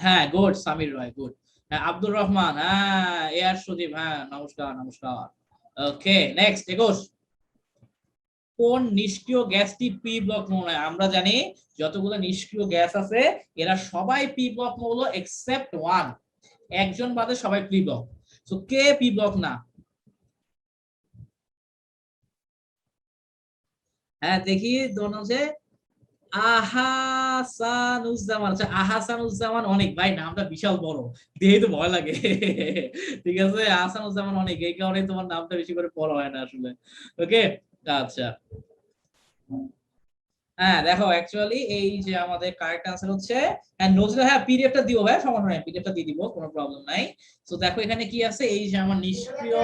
A: হ্যাঁ গুড সামির ভাই গুড। হ্যাঁ আব্দুর রহমান, হ্যাঁ এ আর সুদীপ, হ্যাঁ নমস্কার নমস্কার। ওকে নেক্সট 21, কোন নিষ্ক্রিয় গ্যাসটি পি ব্লক মৌল নয়? আমরা জানি যতগুলো নিষ্ক্রিয় গ্যাস আছে এরা সবাই পি ব্লক মৌল এক্সেপ্ট ওয়ান, একজন বাদে সবাই পি ব্লক। তো কে পি ব্লক না? হ্যাঁ দেখি দোনো যে আহাসানুজ্জামান, আচ্ছা আহাসানুজ্জামান অনেক, ভাই নামটা বিশাল বড়, দেখেই তো ভয় লাগে ঠিক আছে, আহসানুজ্জামান অনেক, এই কারণে তোমার নামটা বেশি করে পড়া হয় না আসলে। ওকে আচ্ছা, হ্যাঁ দেখো অ্যাকচুয়ালি এই যে আমাদের কারেক্ট আনসার হচ্ছে, হ্যাঁ নজরুল, হ্যাঁ পিডিএফটা দিও ভাই, সমস্যা নাই, পিডিএফটা দিয়ে দিব, কোনো প্রবলেম নাই। তো দেখো এখানে কি আছে, এই যে আমার নিষ্ক্রিয়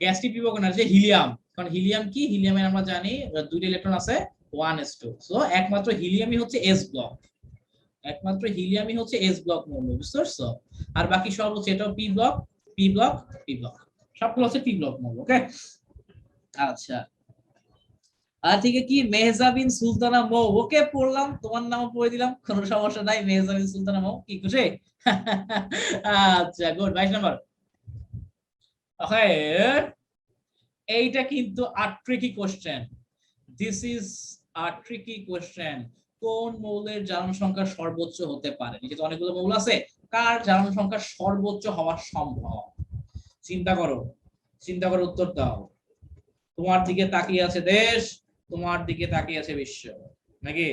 A: গ্যাসটি বিভক্ত না যে হিলিয়াম, কারণ হিলিয়াম কি, হিলিয়ামের আমরা জানি দুইটা ইলেকট্রন আছে 1s2, সো একমাত্র হিলিয়ামই হচ্ছে এস ব্লক, একমাত্র হিলিয়ামই হচ্ছে এস ব্লক মৌল, বুঝতে পারছো? আর বাকি সব হচ্ছে এটাও P block, P block, P block, সবগুলো হচ্ছে পি ব্লক মৌল। ওকে আচ্ছা, আর ঠিক কি মেহজাবিন সুলতানা মৌ, ওকে পড়লাম, তোমার নামও পড়ে দিলাম, কোনো সমস্যা নাই, মেহজাবিন সুলতানা মৌ, কি খুশি? আচ্ছা গুড, 22 নম্বর। ওকে, এইটা কিন্তু a tricky question, this is a tricky question. কোন মৌলের জারণ সংখ্যা সর্বোচ্চ হতে পারে? নিচে তো অনেকগুলো মৌল আছে, কার জারণ সংখ্যা সর্বোচ্চ হওয়া সম্ভব? চিন্তা করো, চিন্তা করে উত্তর দাও। তোমার দিকে তাকিয়ে আছে দেশ, তোমার দিকে তাকিয়ে আছে বিশ্ব, নাকি?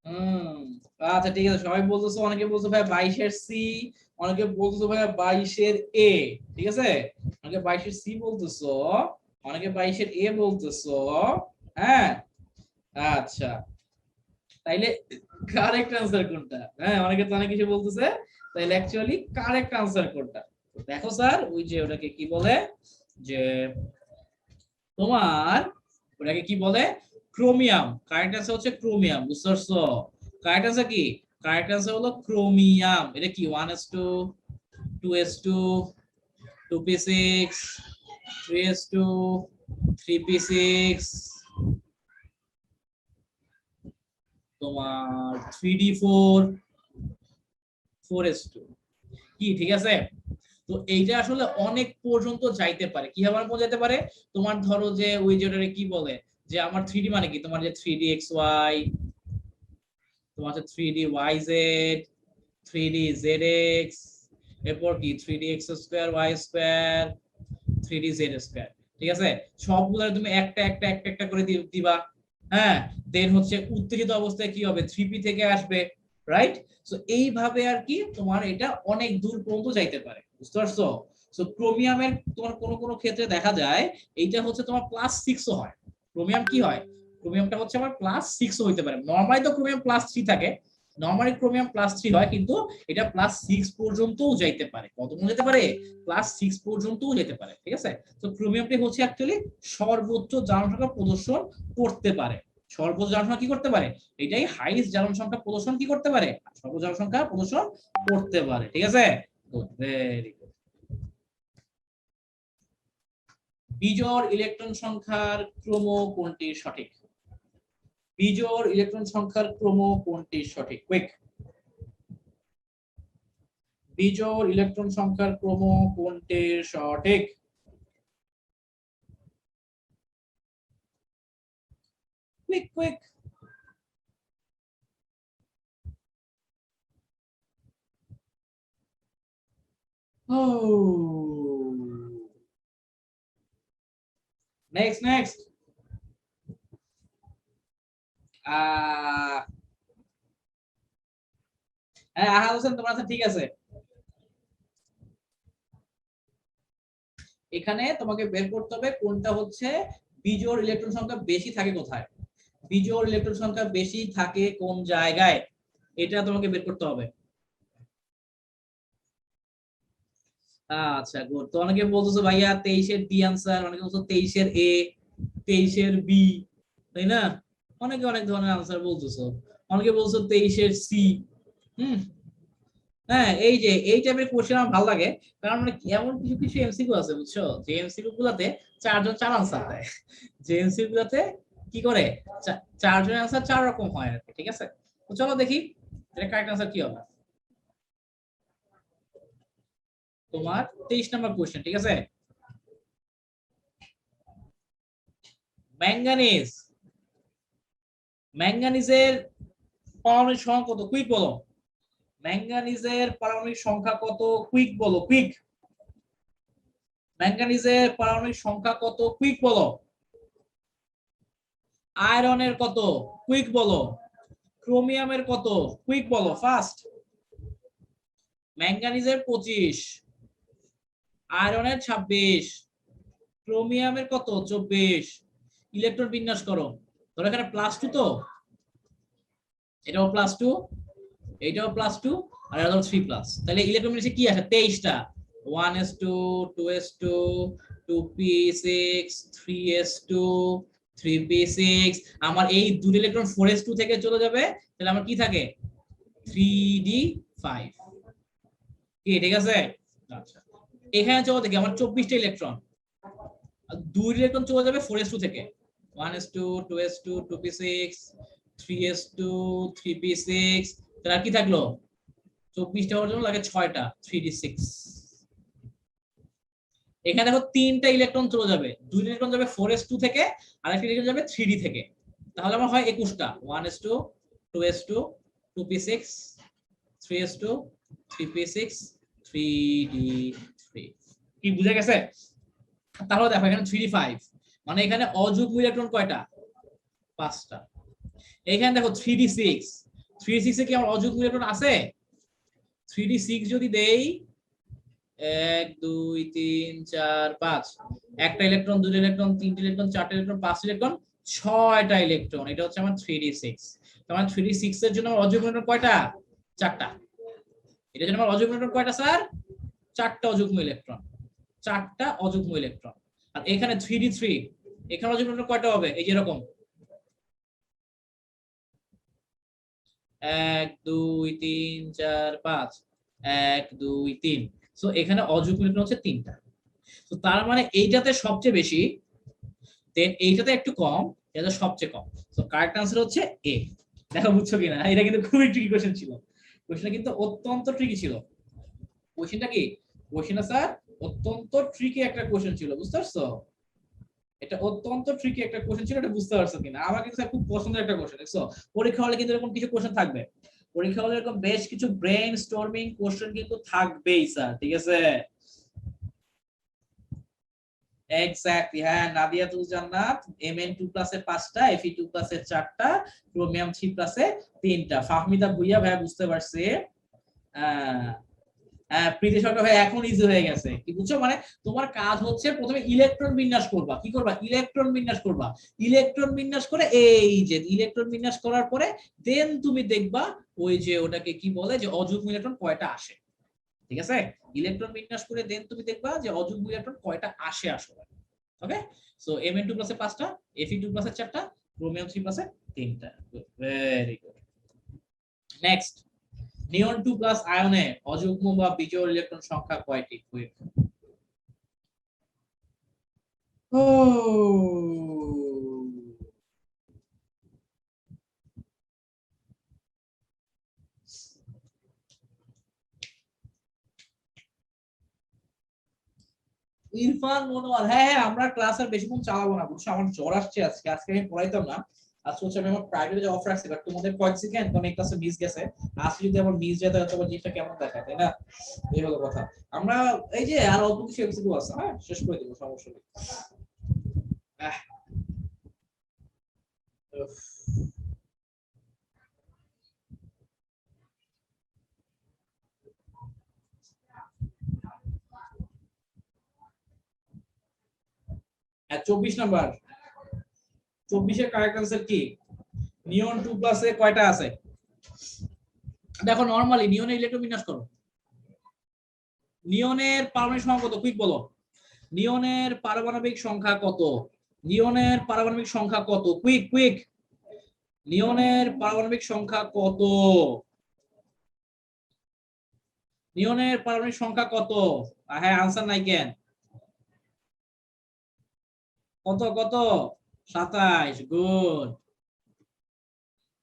A: হম, আচ্ছা ঠিক আছে, সবাই বলতেছো, অনেকে বলছো ভাই 22-এর সি, অনেকে বলতেছো ভাইয়া 22-এর এ, ঠিক আছে, অনেকে 22-এর সি বলতেছো, অনেকে 22-এর এ বলতেছো। হ্যাঁ, আচ্ছা, তাইলে কারেক্ট আনসার কোনটা? হ্যাঁ, অনেকে তো অনেক কিছু বলতেছে, তাইলে অ্যাকচুয়ালি কারেক্ট আনসার কোনটা? দেখো স্যার, ওই যে ওটাকে কি বলে, যে তোমার ওটাকে কি বলে, ক্রোমিয়াম। কারেক্ট আনসার হচ্ছে ক্রোমিয়াম, বুঝতে পারছো? কারেক্ট আনসার কি? কারেক্ট আনসার হলো ক্রোমিয়াম। এটা কি 1s2, 2s2, 2p6, 3s2, 3p6, তোমার 3d4, 4s2, কি ঠিক আছে? তো এইটা আসলে অনেক পর্যন্ত যাইতে পারে। কি আবার যেতে পারে, তোমার ধরো যে ওই যেটারে কি বলে, যে আমার 3D মানে কি, তোমার যে 3dxy, তোমার হচ্ছে 3dyz, 3dzx, এরপর কি 3dx2y2, 3dz2, ঠিক আছে? সবগুলো তুমি একটা একটা একটা একটা করে দিবা। হ্যাঁ, দেন হচ্ছে উত্তেজিত অবস্থায় কি হবে, 3p থেকে আসবে, রাইট? সো এইভাবে আর কি তোমার এটা অনেক দূর পর্যন্ত যাইতে পারে, বুঝতে পারছো? সো ক্রোমিয়ামের তোমার কোন কোন ক্ষেত্রে দেখা যায় এইটা হচ্ছে তোমার +6ও হয়। ক্রোমিয়াম কি হয়, ক্রোমিয়ামটা হচ্ছে আমার +6ও হইতে পারে। নরমালি তো ক্রোমিয়াম +3 থাকে, নরমালি ক্রোমিয়াম +3 হয়, কিন্তু এটা +6 পর্যন্তও যাইতে পারে। কত পর্যন্ত যেতে পারে? +6 পর্যন্তও যেতে পারে, ঠিক আছে? তো ক্রোমিয়ামটি হচ্ছে অ্যাকচুয়ালি সর্বোচ্চ জ্বালন সংখ্যা প্রদর্শন করতে পারে। সর্বোচ্চ জ্বালন সংখ্যা কি করতে পারে? এটাই হাইস্ট জ্বালন সংখ্যা প্রদর্শন কি করতে পারে? সর্বোচ্চ জ্বালন সংখ্যা প্রদর্শন করতে পারে, ঠিক আছে? Good, very good. বিজোড় ইলেকট্রন সংখ্যার ক্রম কোনটি সঠিক? বিজোড় ইলেকট্রন সংখ্যার ক্রম কোনটি সঠিক? কুইক। বিজোড় ইলেকট্রন সংখ্যার ক্রম কোনটি সঠিক? Quick quick. Next next. হ্যাঁ, আহাদ হোসেন, তোমার আছে, ঠিক আছে। এখানে তোমাকে বের করতে হবে কোনটা হচ্ছে বিজোড় ইলেকট্রন সংখ্যা বেশি থাকে কোথায়, বিজোড় ইলেকট্রন সংখ্যা বেশি থাকে কোন জায়গায়, এটা তোমাকে বের করতে হবে। আচ্ছা, গুড। তো অনেকে বলতেছো ভাইয়া 23-এর ডি আনসার, অনেকে বলছো 23-এর এ, 23-এর বি, তাই না? অনেকে অনেক ধরনের আনসার বলতেছো। অনেকে বলছো 23-এর সি। হুম। হ্যাঁ, এই যে এই টাইপের কোশ্চেন আমার ভালো লাগে, কারণ মানে এমন কিছু কিছু এমসিকিউ আছে, বুঝছো, যে এমসিকিউ গুলাতে 4 জন 4 আনসার দেয়, যে এমসিকিউ গুলাতে কি করে 4 জনের আনসার 4 রকম হয় আর কি, ঠিক আছে? তো চলো দেখি এটা কারেক্ট আনসার কি হবে। তোমার 23 নম্বর কোশ্চেন, ঠিক আছে? ম্যাঙ্গানিজ, ম্যাঙ্গানিজের পারমাণবিক সংখ্যা কত? কুইক বলো। ম্যাঙ্গানিজের পারমাণবিক সংখ্যা কত? কুইক বলো, কুইক। ম্যাঙ্গানিজের পারমাণবিক সংখ্যা কত? কুইক বলো। আয়রনের কত? কুইক বলো। ক্রোমিয়ামের কত? কুইক বলো, ফাস্ট। ম্যাঙ্গানিজের 25, আয়রনের 26, ক্রোমিয়ামের কত? 24। ইলেকট্রন বিন্যাস করো। ধরো এখানে +2, তো এটাও +2, এটাও +2, আর এটা হলো 3+, তাহলে ইলেকট্রন বিন্যাসে কি আছে? 23টা। 1s2, 2s2, 2p6, 3s2, 3p6। আমার এই দুটো ইলেকট্রন 4s2 থেকে চলে যাবে, তাহলে আমার কি থাকে? 3d5, কি ঠিক আছে? আচ্ছা, এখানে চলো দেখি আমার 24টা ইলেকট্রন, দুই ইলেকট্রন চলে যাবে 4s2 থেকে, 1s2, 2s2, 2p6, 3s2, 3p6, তাহলে কি থাকলো? 24টা হওয়ার জন্য লাগে 6টা, 3d6। এখানে দেখো 3টা ইলেকট্রন চলে যাবে, দুই ইলেকট্রন যাবে 4s2 থেকে, আর একটা ইলেকট্রন যাবে 3d থেকে, তাহলে আমার হয় 21টা, 1s2, 2s2, 2p6, 3s2, 3p6, 3d3। কি বুঝা গেছে? তাহলে দেখো এখানে 3d5, মানে এখানে অযুগ্ম ইলেকট্রন কয়টা? 5টা। এখানে দেখো 3d6, 3d6 এ কি আমার অযুগ্ম ইলেকট্রন আছে? 3d6 যদি দেই 1 2 3 4 5 একটা ইলেকট্রন, দুটো ইলেকট্রন, তিনটে ইলেকট্রন, চারটে ইলেকট্রন, পাঁচটা ইলেকট্রন, 6টা ইলেকট্রন। এটা হচ্ছে আমার 3d6। তোমার 3d6 এর জন্য অযুগ্ম ইলেকট্রন কয়টা? 4টা। এটার জন্য আমার অযুগ্ম ইলেকট্রন কয়টা স্যার? 4টা অযুগ্ম ইলেকট্রন, 4টা অযুগ্ম ইলেকট্রন। আর এখানে 3d3 এখানে অযুগ্ম ইলেকট্রন কয়টা হবে? এই যে এরকম 1 2 3 4 5 1 2 3। সো এখানে অযুগ্ম ইলেকট্রন হচ্ছে 3টা। তো তার মানে এইটাতে সবচেয়ে বেশি, দেন এইটাতে একটু কম, এটা সবচেয়ে কম। সো কারেক্ট आंसर হচ্ছে এ। দেখো বুঝছো কিনা? এটা কিন্তু খুবই ট্রিকি কোশ্চেন ছিল। কোশ্চেনটা কিন্তু অত্যন্ত ট্রিকি ছিল। কোশ্চেনটা কি? কোশ্চেনটা স্যার অত্যন্ত ট্রিকি একটা কোশ্চেন ছিল, বুঝতে পারছো? এটা অত্যন্ত ট্রিকি একটা কোশ্চেন ছিল, এটা বুঝতে পারছো কিনা? আমার কিন্তু খুব পছন্দের একটা কোশ্চেন। দেখছো পরীক্ষা হলে কিন্তু এরকম কিছু কোশ্চেন থাকবে। পরীক্ষা হলে এরকম বেশ কিছু ব্রেন স্টর্মিং কোশ্চেন কিন্তু থাকবেই স্যার, ঠিক আছে? এক্স্যাক্টলি, হ্যাঁ। নাদিয়াতুল জান্নাত Mn2 এর 5টা, Fe2 এর 4টা, ক্রোমিয়াম 3 এ 3টা। ফাহমিদা ভুইয়া ভাই বুঝতে পারছে। প্রীতি সরকার ভাই এখন ইজি হয়ে গেছে। কি বুঝছো? মানে তোমার কাজ হচ্ছে প্রথমে ইলেকট্রন বিন্যাস করবা। কি করবা? ইলেকট্রন বিন্যাস করবা। ইলেকট্রন বিন্যাস করে এই যে ইলেকট্রন বিন্যাস করার পরে দেন তুমি দেখবা ওই যে ওটাকে কি বলে যে অযুগ্ম ইলেকট্রন কয়টা আসে, ঠিক আছে? ইলেকট্রন বিন্যাস করে দেন তুমি দেখবা যে অযুগ্ম ইলেকট্রন কয়টা আসে আসলে। ওকে, সো Mn2 এর 5টা, Fe2 এর 4টা, ক্রোমিয়াম 3 এর 3টা। Very good. নেক্সট, নিয়ন 2+ আয়নে অযুগ্ম বা বিজোড় ইলেকট্রন সংখ্যা কয়টি? ইরফান মনোয়ার, হ্যাঁ হ্যাঁ, আমরা ক্লাস আর বেশিক্ষণ চালাবো না, বুঝছো? আমার জ্বর আসছে আজকে, আজকে আমি পড়াইতাম না। আজকে হচ্ছে আমি আমার প্রাইভেটে অফ রাখছি, বাট তোমাদের কয়েক সেকেন্ড কারণ এই ক্লাসে মিস গেছে। আজকে যদি আমার মিস যায় তাহলে তোমার জিনিসটা কেমন দেখায়, তাই না? এই হলো কথা। আমরা এই যে আর অল্প কিছু এমসিকিউ আছে, হ্যাঁ শেষ করে দেবো, সমস্যা নেই। উফ। হ্যাঁ, 24 নাম্বার। 24 এর কারেক্ট आंसर কি? নিয়ন 2+ এ কয়টা আছে? দেখো নরমালি নিয়নের ইলেকট্রন বিন্যাস করো। নিয়নের পারমাণবিক সংখ্যা কত? কুইক বলো। নিয়নের পারমাণবিক সংখ্যা কত? নিয়নের পারমাণবিক সংখ্যা কত? Quick quick. নিয়নের পারমাণবিক সংখ্যা কত? নিয়নের পারমাণবিক সংখ্যা কত? হ্যাঁ, আনসার নাই কেন? কত কত? 27। গুড।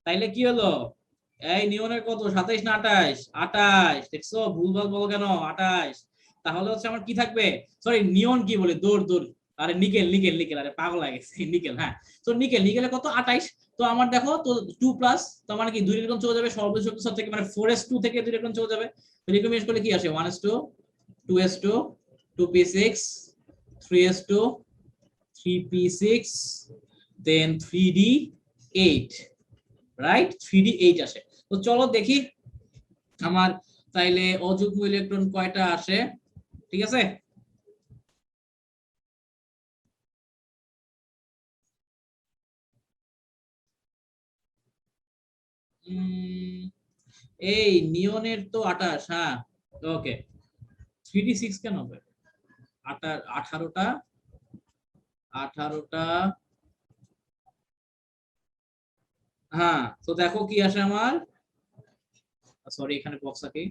A: তাইলে কি হলো? এই নিয়নের কত, 27 না 28? 28। দেখছো ভুলভাল বলো কেন? 28। তাহলে হচ্ছে আমার কি থাকবে? সরি, নিয়ন কি বলে, দৌড় দৌড়। আরে নিকেল নিকেল নিকেল, আরে পাগল লাগে নিকেল। হ্যাঁ, তো নিকেল, নিকেলে কত? 28। তো আমার দেখো তো 2+, তো মানে কি 2 ইলেকট্রন চলে যাবে সর্বোচ্চ শক্তি স্তর থেকে, মানে 4s2 থেকে 2 ইলেকট্রন চলে যাবে। তো রিকমেন্ড করলে কি আসে? 1s2, 2s2, 2p6, 3s2, 3p6, দেন 3d8, রাইট? 3d8 আসে। তো চলো দেখি আমার তাইলে অযুগ্ম ইলেকট্রন কয়টা আসে, ঠিক আছে? এই নিয়নের তো 28। হ্যাঁ, ওকে। 3d6 কেন হবে? 18টা, 18টা। হ্যাঁ, তো দেখো কি আসে আমার। সরি, এখানে বক্স আছে।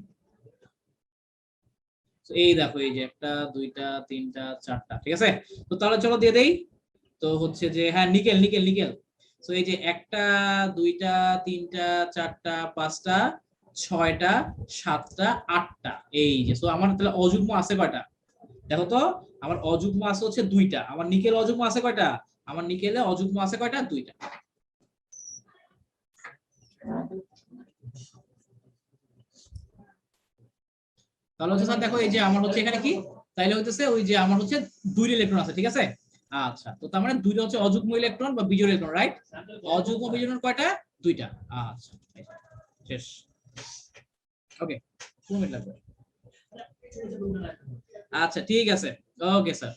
A: এই দেখো, এই যে একটা, দুইটা, তিনটা, চারটা, ঠিক আছে? তো তাহলে চলো দিয়ে দেই। তো হচ্ছে যে হ্যাঁ, নিকেল নিকেল নিকেল। তো এই যে একটা, দুইটা, তিনটা, চারটা, পাঁচটা, ছয়টা, সাতটা, আটটা। এই যে, তো আমার তাহলে অযুগ্ম আছে কয়টা? দেখো তো, আমার অযুগ্ম আছে হচ্ছে 2টা। আমার নিকেল অযুগ্ম আছে কয়টা? আমার নিকেলে অযুগ্ম আছে কয়টা? 2টা। তাহলে হচ্ছে স্যার দেখো, এই যে আমার হচ্ছে এখানে কি, তাইলে হইতেছে ওই যে আমার হচ্ছে 2টা ইলেকট্রন আছে, ঠিক আছে? আচ্ছা, তো তার মানে 2টা হচ্ছে অযুগ্ম ইলেকট্রন বা বিজোড় ইলেকট্রন, রাইট? অযুগ্ম বিজোড় কয়টা? 2টা। আচ্ছা, শেষ। ওকে, মিনিট লাগবে। আচ্ছা ঠিক আছে, ওকে স্যার।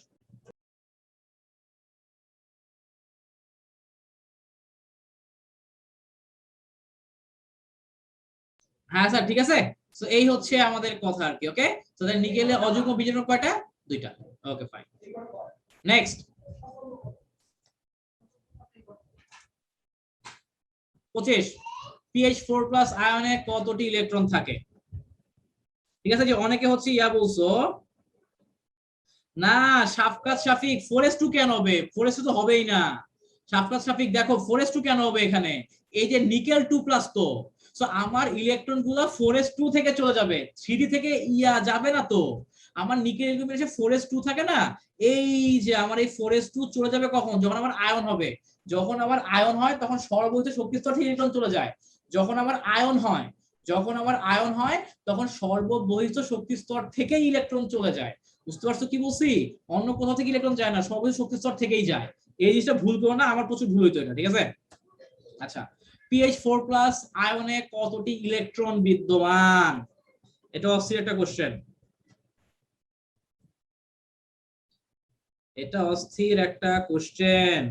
A: হ্যাঁ স্যার ঠিক আছে। তো এই হচ্ছে আমাদের কথা আর কি। ওকে, তো তাহলে নিকেলে অযুগ্ম বিজোড় কয়টা? দুইটা। ওকে ফাইন, নেক্সট 25 pH4+ আয়নে কতটি ইলেকট্রন থাকে? ঠিক আছে, যে অনেকে হচ্ছে ইয়া বলছো না, শাফকাত শাফিক 4s2 কেন হবে? 4s2 তো হবেই না। শাফকাত শাফিক দেখো 4s2 কেন হবে এখানে? এই যে নিকেল 2+ তো, সো আমার ইলেকট্রন গুলো 4s2 থেকে চলে যাবে, 3d থেকে ইয়া যাবে না তো। আমার নিকেল এসে 4s2 থাকে না, এই যে আমার এই 4s2 চলে যাবে কখন? যখন আমার আয়ন হবে। যখন আবার আয়ন হয় তখন সর্বোচ্চ শক্তি স্তর থেকে ইলেকট্রন চলে যায়। যখন আবার আয়ন হয়, যখন আবার আয়ন হয় তখন সর্ববহিষ্ঠ শক্তি স্তর থেকে ইলেকট্রন চলে যায়। বুঝতে পারছো কি বলছি? অন্য কোথাও থেকে ইলেকট্রন যায় না, সর্বোচ্চ শক্তি স্তর থেকেই যায়। এই জিনিসটা ভুল করো না, আমার প্রচুর ভুল হইতো এটা, ঠিক আছে? আচ্ছা, pH4+ আয়নে কতটি ইলেকট্রন বিদ্যমান? এটা অস্থির একটা কোশ্চেন, এটা অস্থির একটা কোশ্চেন।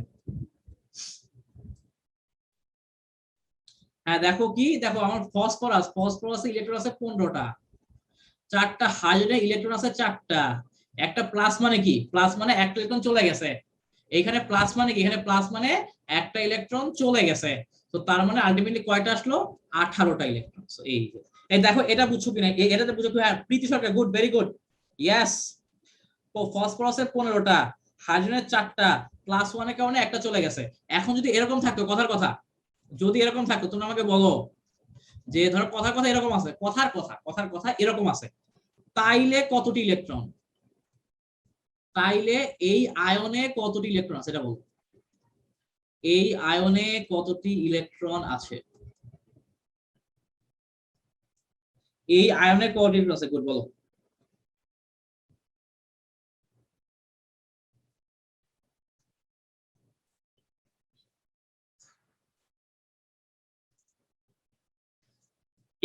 A: হ্যাঁ দেখো কি, দেখো আমার ফসফরাস ইলেকট্রন আছে 15টা, 4টা হাইড্রোজেন ইলেকট্রন আছে 4টা। একটা প্লাস মানে কি? প্লাস মানে একটা ইলেকট্রন চলে গেছে। এখানে প্লাস মানে কি? এখানে প্লাস মানে একটা ইলেকট্রন চলে গেছে। তো তার মানে আলটিমেটলি কয়টা আসলো? 18টা ইলেকট্রন। এই যে এই দেখো, এটা বুঝছো কিনা? এটাতে বুঝছো কি? হ্যাঁ প্রীতি সরকার, গুড, ভেরি গুড, ইয়েস। তো ফসফরাসের 15টা, হাইড্রোজেনের 4টা, প্লাস ওয়ানের কারণে একটা চলে গেছে। এখন যদি এরকম থাকতো, কথার কথা, যদি এরকম থাকতো তুমি আমাকে বলো যে ধরো কথার কথা এরকম আছে, কথার কথা এরকম আছে, তাইলে কতটি ইলেকট্রন? তাইলে এই আয়নে কতটি ইলেকট্রন আছে এটা বলবো। এই আয়নে কতটি ইলেকট্রন আছে? এই আয়নে কতটি ইলেকট্রন আছে? গুড, বলো।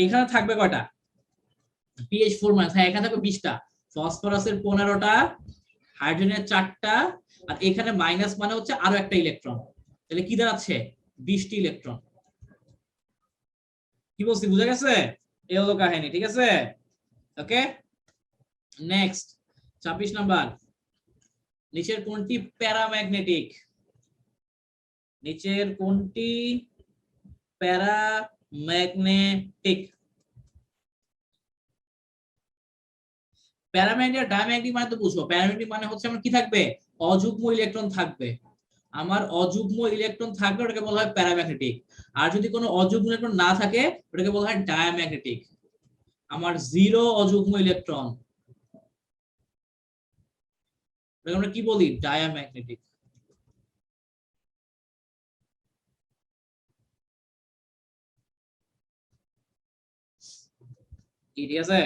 A: এখানে থাকবে কয়টা? pH4-, হ্যাঁ এখানে থাকবে 20টা। ফসফরাসের 15টা, হাইড্রোজেনের 4টা, আর এখানে মাইনাস মানে হচ্ছে আরো একটা ইলেকট্রন। তাহলে কি দাঁড়াচ্ছে? 20টি ইলেকট্রন। কি বলছি, বুঝা গেছে? এই হলো কাহিনী, ঠিক আছে? ওকে, নেক্সট 26 নাম্বার। নিচের কোনটি প্যারাম্যাগনেটিক? নিচের কোনটি প্যারাম্যাগনেটিক? প্যারাম্যাগনেটিক আর ডায়াম্যাগনেটিক মানে তো বুঝো। প্যারাম্যাগনেটিক মানে হচ্ছে আমার কি থাকবে? অযুগ্ম ইলেকট্রন থাকবে। আমার অযুগ্ম ইলেকট্রন থাকবে, ওটাকে বলা হয় প্যারাম্যাগনেটিক। আর যদি কোনো অযুগ্ম ইলেকট্রন না থাকে, ওটাকে বলা হয় ডায়াম্যাগনেটিক। আমার জিরো অযুগ্ম ইলেকট্রন, ওটাকে আমরা কি বলি? ডায়াম্যাগনেটিক। ঠিক আছে?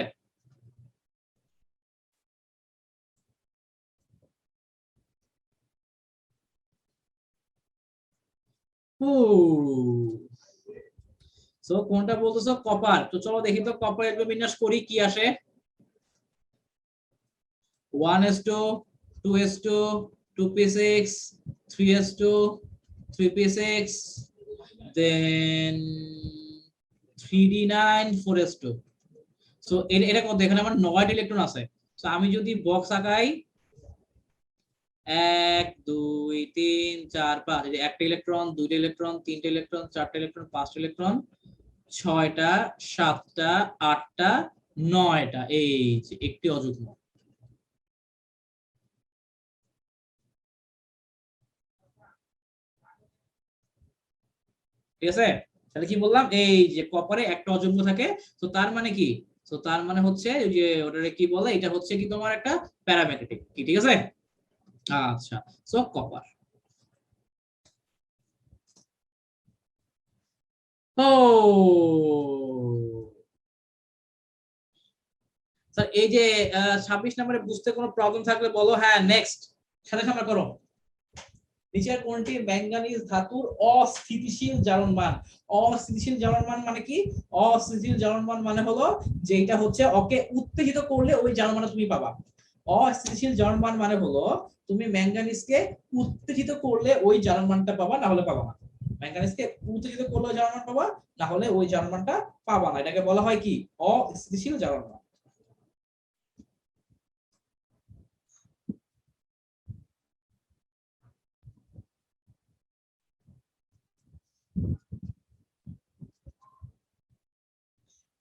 A: সো কোনটা বলতেছো? কপার। তো চলো দেখি তো কপার ইলেকট্রন বিন্যাস করি কি আসে। 1s2, 2s2, 2p6, 3s2, 3p6, then 3d9, 4s2। So এটা কত? এখানে আমার 9টা ইলেকট্রন আছে। সো আমি যদি বক্স আঁকাই, 1 2 3 4 5, এই যে একটা ইলেকট্রন, দুইটা ইলেকট্রন, তিনটা ইলেকট্রন, চারটা ইলেকট্রন, পাঁচটা ইলেকট্রন, 6টা, 7টা, 8টা, 9টা, এই যে একটি অযুগ্ম। ঠিক আছে? তাহলে কি বললাম? এই যে কপারে একটা অযুগ্ম থাকে। তো তার মানে কি? তো তার মানে হচ্ছে ওই যে ওটারে কি বলে, এটা হচ্ছে কি তোমার একটা প্যারাম্যাগনেটিক কি, ঠিক আছে? আচ্ছা, সো কপার। ও স্যার, এই যে 26 নম্বরে বুঝতে কোনো প্রবলেম থাকলে বলো। হ্যাঁ নেক্সট, সাথে সামনে করো। নিচের কোনটি ম্যাঙ্গানিজ ধাতুর অস্থিতিশীল জারণমান? অস্থিতিশীল জারণমান মানে কি? অস্থিতিশীল জারণমান মানে হলো যে এটা হচ্ছে ওকে উত্তেজিত করলে ওই জারণমান তুমি পাবা। অস্থিতিশীল জারণমান মানে হলো তুমি ম্যাঙ্গানিজকে উত্তেজিত করলে ওই জারণমানটা পাবা, না হলে পাবা না। ম্যাঙ্গানিজকে উত্তেজিত করলে জারণমান পাবা, না হলে ওই জারণমানটা পাবা না। এটাকে বলা হয় কি? অস্থিতিশীল জারণমান।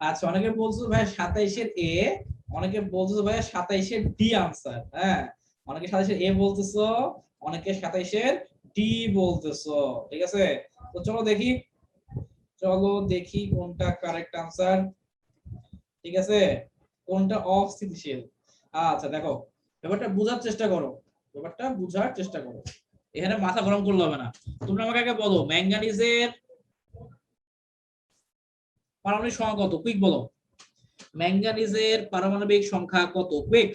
A: আচ্ছা, অনেকে বলছো ভাই 27-এর এ, অনেকে বলছো ভাই 27-এর ডি আনসার। হ্যাঁ, অনেকে 27-এর এ বলতেছো, অনেকে 27-এর ডি বলতেছো। ঠিক আছে, তো চলো দেখি কোনটা কারেক্ট আনসার। ঠিক আছে, কোনটা অস্থিতিশীল। আচ্ছা দেখো, ব্যাপারটা বোঝার চেষ্টা করো, ব্যাপারটা বোঝার চেষ্টা করো। এখানে মাথা গরম করলে হবে না। তোমরা আমাকে আগে বলো ম্যাঙ্গানিজের পারমাণবিক সংখ্যা কত? কুইক বলো। ম্যাঙ্গানিজের পারমাণবিক সংখ্যা কত? কুইক।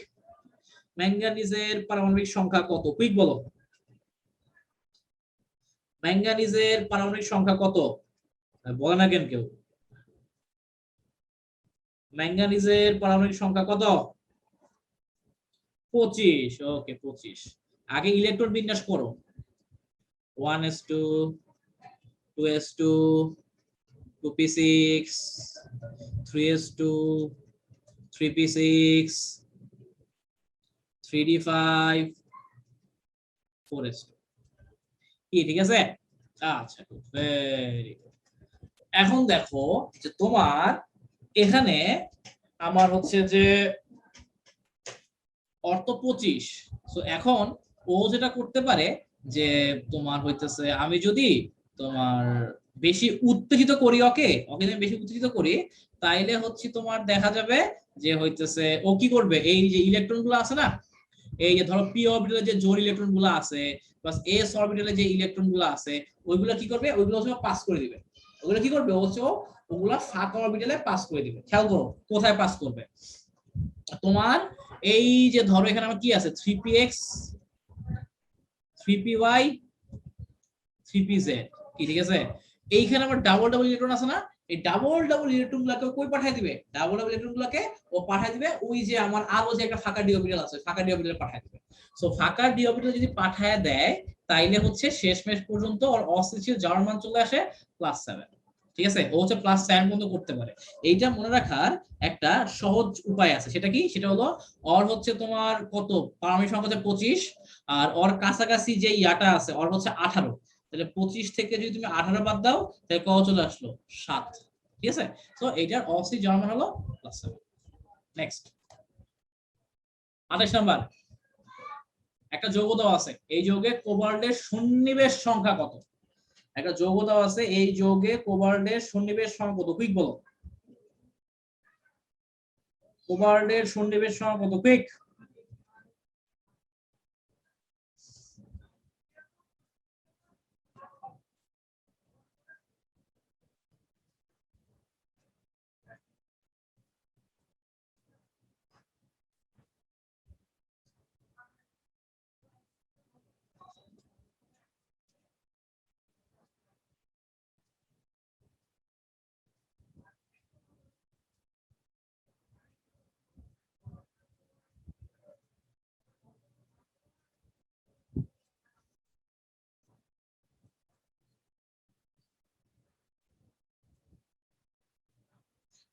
A: ম্যাঙ্গানিজের পারমাণবিক সংখ্যা কত? কুইক বলো। ম্যাঙ্গানিজের পারমাণবিক সংখ্যা কত? বলে না কেন কেউ? ম্যাঙ্গানিজের পারমাণবিক সংখ্যা কত? 25। ওকে 25। আগে ইলেকট্রন বিন্যাস করো। 1s2, 2s2, 2p6, 3s2, 3p6, 3d5, 4s2। কি ঠিক আছে? আচ্ছা, ভেরি গুড। এখন দেখো যে তোমার এখানে আমার হচ্ছে যে অর্থ 25। তো এখন ও যেটা করতে পারে যে তোমার হইতেছে আমি যদি তোমার বেশি উত্তেজিত করি, ওকে ওকে যদি বেশি উত্তেজিত করি, তাইলে হচ্ছে তোমার দেখা যাবে যে হইতেছে ও কি করবে, এই যে ইলেকট্রন গুলো আছে না, এই যে ধরো পি অরবিটালে যে জোড় ইলেকট্রন গুলো আছে প্লাস এস অরবিটালে যে ইলেকট্রন গুলো আছে, ওইগুলো কি করবে, ওইগুলো হচ্ছে পাস করে দিবে। ওগুলো কি করবে হচ্ছে ওগুলা ফাঁকা অরবিটালে পাস করে দিবে। খেয়াল করো কোথায় পাস করবে। তোমার এই যে ধরো এখানে আমার কি আছে 3px, 3py, 3pz, কি ঠিক আছে? এইখানে আমার ডাবল ডাবল ইলেকট্রন আছে না, এই ডাবল ডাবল ইলেকট্রন গুলাকে কই পাঠিয়ে দিবে? ডাবল ডাবল ইলেকট্রন গুলাকে ও পাঠিয়ে দিবে ওই যে আমার আরো যে একটা ফাঁকা ডি অরবিটাল আছে, ফাঁকা ডি অরবিটালে পাঠিয়ে দিবে। সো ফাঁকা ডি অরবিটাল যদি পাঠিয়ে দেয় তাইলে হচ্ছে শেষমেশ পর্যন্ত ওর অস্থিতিশীল জারণ মান চলে আসে +7। ঠিক আছে, ও হচ্ছে +7 পর্যন্ত করতে পারে। এইটা মনে রাখার একটা সহজ উপায় আছে, সেটা কি? সেটা হলো ওর হচ্ছে তোমার কত পারমাণবিক সংখ্যা হচ্ছে 25, আর ওর কাছাকাছি যে ইয়াটা আছে ওর হচ্ছে 18। তাহলে 25 থেকে যদি তুমি 18 বাদ দাও তাহলে কত চলে আসলো? 7। ঠিক আছে, তো এইটার অস্থির জারণ মান হলো +7। Next 28 number. একটা যৌগ দেওয়া আছে, এই যৌগে কোবাল্টের সন্নিবেশ সংখ্যা কত? একটা যৌগ দেওয়া আছে, এই যৌগে কোবাল্টের সন্নিবেশ সংখ্যা কত? কুইক বলো। কোবাল্টের সন্নিবেশ সংখ্যা কত? কুইক।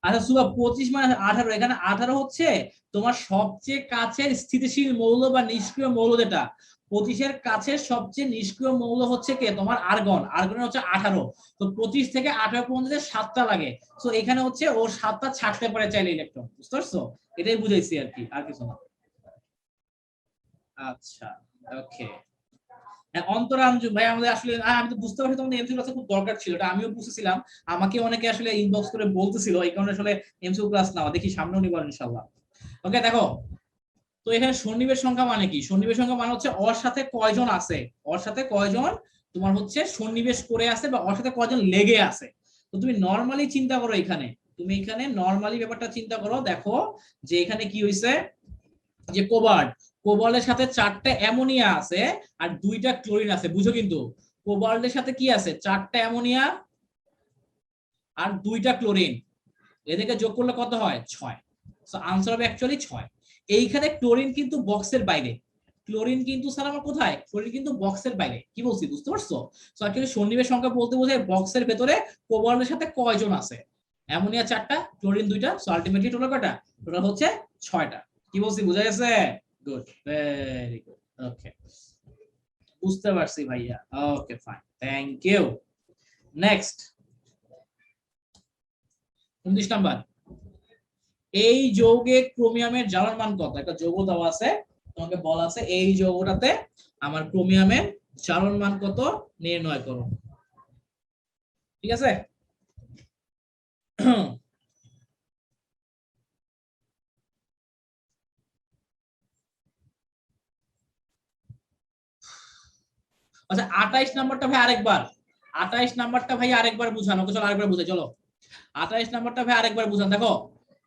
A: আচ্ছা সুবা, 25 মানে 18, এখানে 18 হচ্ছে তোমার সবচেয়ে কাছের স্থিতিশীল মৌল বা নিষ্ক্রিয় মৌল যেটা। 25-এর কাছে সবচেয়ে নিষ্ক্রিয় মৌল হচ্ছে কে? তোমার আর্গন। আর্গনের হচ্ছে 18। তো 25 থেকে 18 পর্যন্ত 7টা লাগে। তো এখানে হচ্ছে ও 7টা ছাড়তে পারে চাইলে ইলেকট্রন। বুঝতে পারছো? এটাই বুঝাইছি আর কি, আর কিছু না। আচ্ছা, ওকে। অন্তরাম ভাই আমাদের আসলে আমি তো বুঝতে পারছি তোমাদের এমসিকিউ ক্লাস খুব দরকার ছিল, এটা আমিও বুঝেছিলাম। আমাকে অনেকে আসলে ইনবক্স করে বলতেছিল, এই কারণে আসলে এমসিকিউ ক্লাস নাও, দেখি সামনেও নিব ইনশাআল্লাহ। ওকে দেখো, তো এখানে সন্নিবেশ সংখ্যা মানে কি? সন্নিবেশ সংখ্যা মানে হচ্ছে ওর সাথে কয়জন আছে, ওর সাথে কয়জন তোমার হচ্ছে সন্নিবেশ করে আছে বা ওর সাথে কয়জন লেগে আছে। তো তুমি নরমালি চিন্তা করো, এখানে তুমি এখানে নরমালি ব্যাপারটা চিন্তা করো, দেখো যে এখানে কি হইছে যে কোবাল্ট কোবাল্টের সাথে 4টা অ্যামোনিয়া আছে আর 2টা ক্লোরিন আছে, বুঝো কিন্তু কোবাল্টের সাথে কি আছে, 4টা অ্যামোনিয়া আর 2টা ক্লোরিন, এদেরকে যোগ করলে কত হয়, 6। সো আনসার হবে অ্যাকচুয়ালি 6। এইখানে ক্লোরিন কিন্তু বক্সের বাইরে, ক্লোরিন কিন্তু স্যার আমার কোথায়, ক্লোরিন কিন্তু বক্সের বাইরে, কি বলছি বুঝতে পারছো? সো অ্যাকচুয়ালি সন্নিবেশ সংখ্যা বলতে বোঝায় বক্সের ভেতরে কোবাল্টের সাথে কয়জন আছে, অ্যামোনিয়া 4টা, ক্লোরিন 2টা, সো আলটিমেটলি টোটাল কয়টা, টোটাল হচ্ছে 6টা। কি বলছি বুঝা গেছে? গুড, ভেরি গুড, ওকে, বুঝতে পারছি ভাইয়া, okay fine, thank you. Next 29 number, এই যৌগে ক্রোমিয়ামের জ্বালার মান কত? একটা যৌগ দেওয়া আছে, তোমাকে বলা আছে এই যৌগটাতে আমার ক্রোমিয়ামের জ্বালন মান কত নির্ণয় করো। ঠিক আছে? আচ্ছা 28 নাম্বারটা ভাই আরেকবার, 28 নাম্বারটা ভাই আরেকবার বুঝানো, চলো আরেকবার বুঝাই, চলো 28 নাম্বারটা ভাই আরেকবার বুঝান। দেখো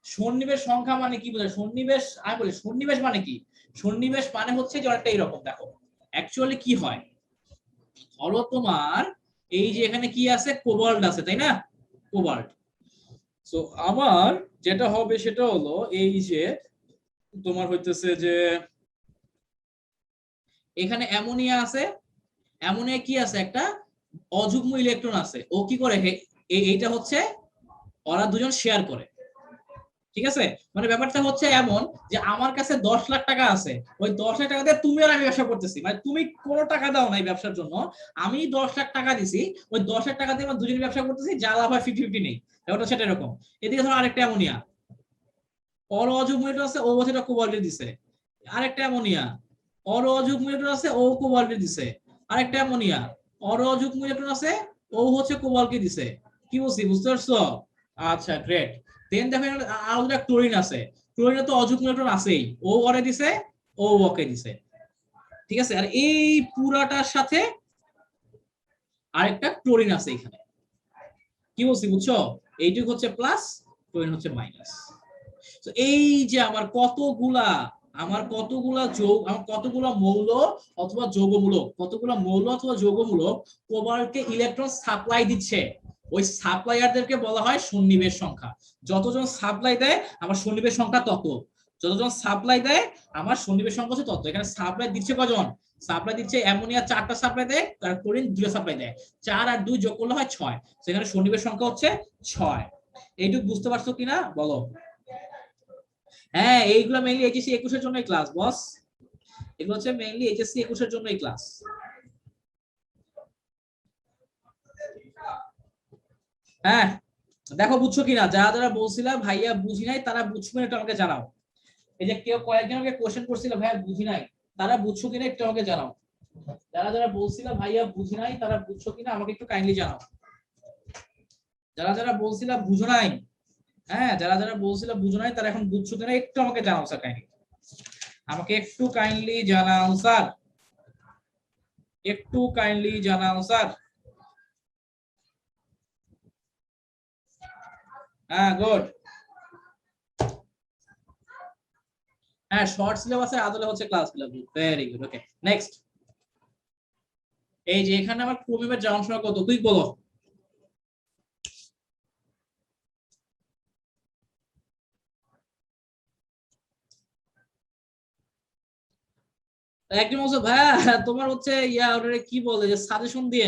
A: সন্নিবেশ সংখ্যা মানে কি বোঝায়, সন্নিবেশ আমি বলি সন্নিবেশ মানে কি, সন্নিবেশ মানে হচ্ছে যে একটা এইরকম, দেখো অ্যাকচুয়ালি কি হয়, ধরো তোমার এই যে এখানে কি আছে, কোবাল্ট আছে তাই না, কোবাল্ট। সো আমার যেটা হবে সেটা হলো এই যে তোমার হইতেছে যে এখানে অ্যামোনিয়া আছে, অ্যামোনিয়া কি আছে, একটা অযুগ্ম ইলেকট্রন আছে, ও কি করে এইটা হচ্ছে ওরা দুজন শেয়ার করে। ঠিক আছে, মানে ব্যাপারটা হচ্ছে এমন যে আমার কাছে 10 লাখ টাকা আছে, ওই 10 লাখ টাকা দিয়ে তুমি আর আমি ব্যবসা করতেছি, মানে তুমি কোনো টাকা দাও নাই ব্যবসার জন্য, আমি 10 লাখ টাকা দিছি, ওই 10 লাখ টাকা দিয়ে আমরা দুজনে ব্যবসা করতেছি, যা লাভ হয় 50-50 নেই, ব্যাপারটা সেটা এরকম। এদিকে ধরো আরেকটা অ্যামোনিয়া, ওর অযুগ্ম ইলেকট্রন আছে, ও সেটা কোবাল্টে দিছে, আরেকটা অ্যামোনিয়া, ওর অযুগ্ম ইলেকট্রন আছে, ও কোবাল্টে দিছে, আরেকটা অ্যামোনিয়া, ওর অযুগ্ম ইলেকট্রন আছে, ও হচ্ছে কোবাল্টকে দিছে। কি বলছি বুঝতে পারছো? আচ্ছা গ্রেট। দেন দেখো আর দুটা ক্লোরিন আছে, ক্লোরিনে তো অযুগ্ম ইলেকট্রন আছেই, ও ওরে দিছে, ও ওকে দিছে। ঠিক আছে, আর এই পুরাটার সাথে আরেকটা ক্লোরিন আছে এখানে। কি বলছি বুঝছো? এইটুক হচ্ছে প্লাস, ক্লোরিন হচ্ছে মাইনাস। তো এই যে আমার কতগুলা যৌগ, আমার কতগুলা মৌল অথবা যৌগমূলক, কতগুলা মৌল অথবা যৌগমূলক কোবাল্টকে ইলেকট্রন সাপ্লাই দিচ্ছে, ওই সাপ্লায়ারদেরকে বলা হয় সন্নিবেশ সংখ্যা। যতজন সাপ্লাই দেয় আমার সন্নিবেশ সংখ্যা তত, যতজন সাপ্লাই দেয় আমার সন্নিবেশ সংখ্যা হচ্ছে তত। এখানে সাপ্লাই দিচ্ছে কজন, সাপ্লাই দিচ্ছে অ্যামোনিয়া 4টা সাপ্লাই দেয়, আর ক্লোরিন 2টা সাপ্লাই দেয়, 4 আর 2 যোগ করলে হয় 6, সেখানে সন্নিবেশ সংখ্যা হচ্ছে 6। এইটুকু বুঝতে পারছো কিনা বলো? হ্যাঁ এইগুলো মেইনলি এইচএসসি 21 এর জন্যই ক্লাস বস, এগুলো হচ্ছে মেইনলি এইচএসসি 21 এর জন্যই ক্লাস। হ্যাঁ দেখো বুঝছো কিনা, যারা যারা বলছিলাম ভাইয়া বুঝি নাই তারা বুঝছো কিনা একটু আমাকে জানাও। এই যে কেউ কয়েকজন আমাকে কোশ্চেন করছিল ভাইয়া বুঝি নাই, তারা বুঝছো কিনা একটু আমাকে জানাও। যারা যারা বলছিলাম ভাইয়া বুঝি নাই তারা বুঝছো কিনা আমাকে একটু কাইন্ডলি জানাও। যারা যারা বলছিলাম বুঝো নাই, হ্যাঁ যারা যারা বলছিলাম বুঝো নাই তারা এখন বুঝছো কিনা একটু আমাকে জানাও স্যার, কাইন্ডলি আমাকে একটু কাইন্ডলি জানাও স্যার, একটু কাইন্ডলি জানাও স্যার। হ্যাঁ গুড, হ্যাঁ শর্ট সিলেবাসের আদলে হচ্ছে ক্লাসগুলো, ভেরি গুড, ওকে নেক্সট। এই যে এখানে আমার ক্রোমিয়ামের জারণ সংখ্যা কত তুই বলো? একজন বলছে ভাইয়া তোমার হচ্ছে ইয়া ওরে কি বলে যে সাজেশন দিয়ে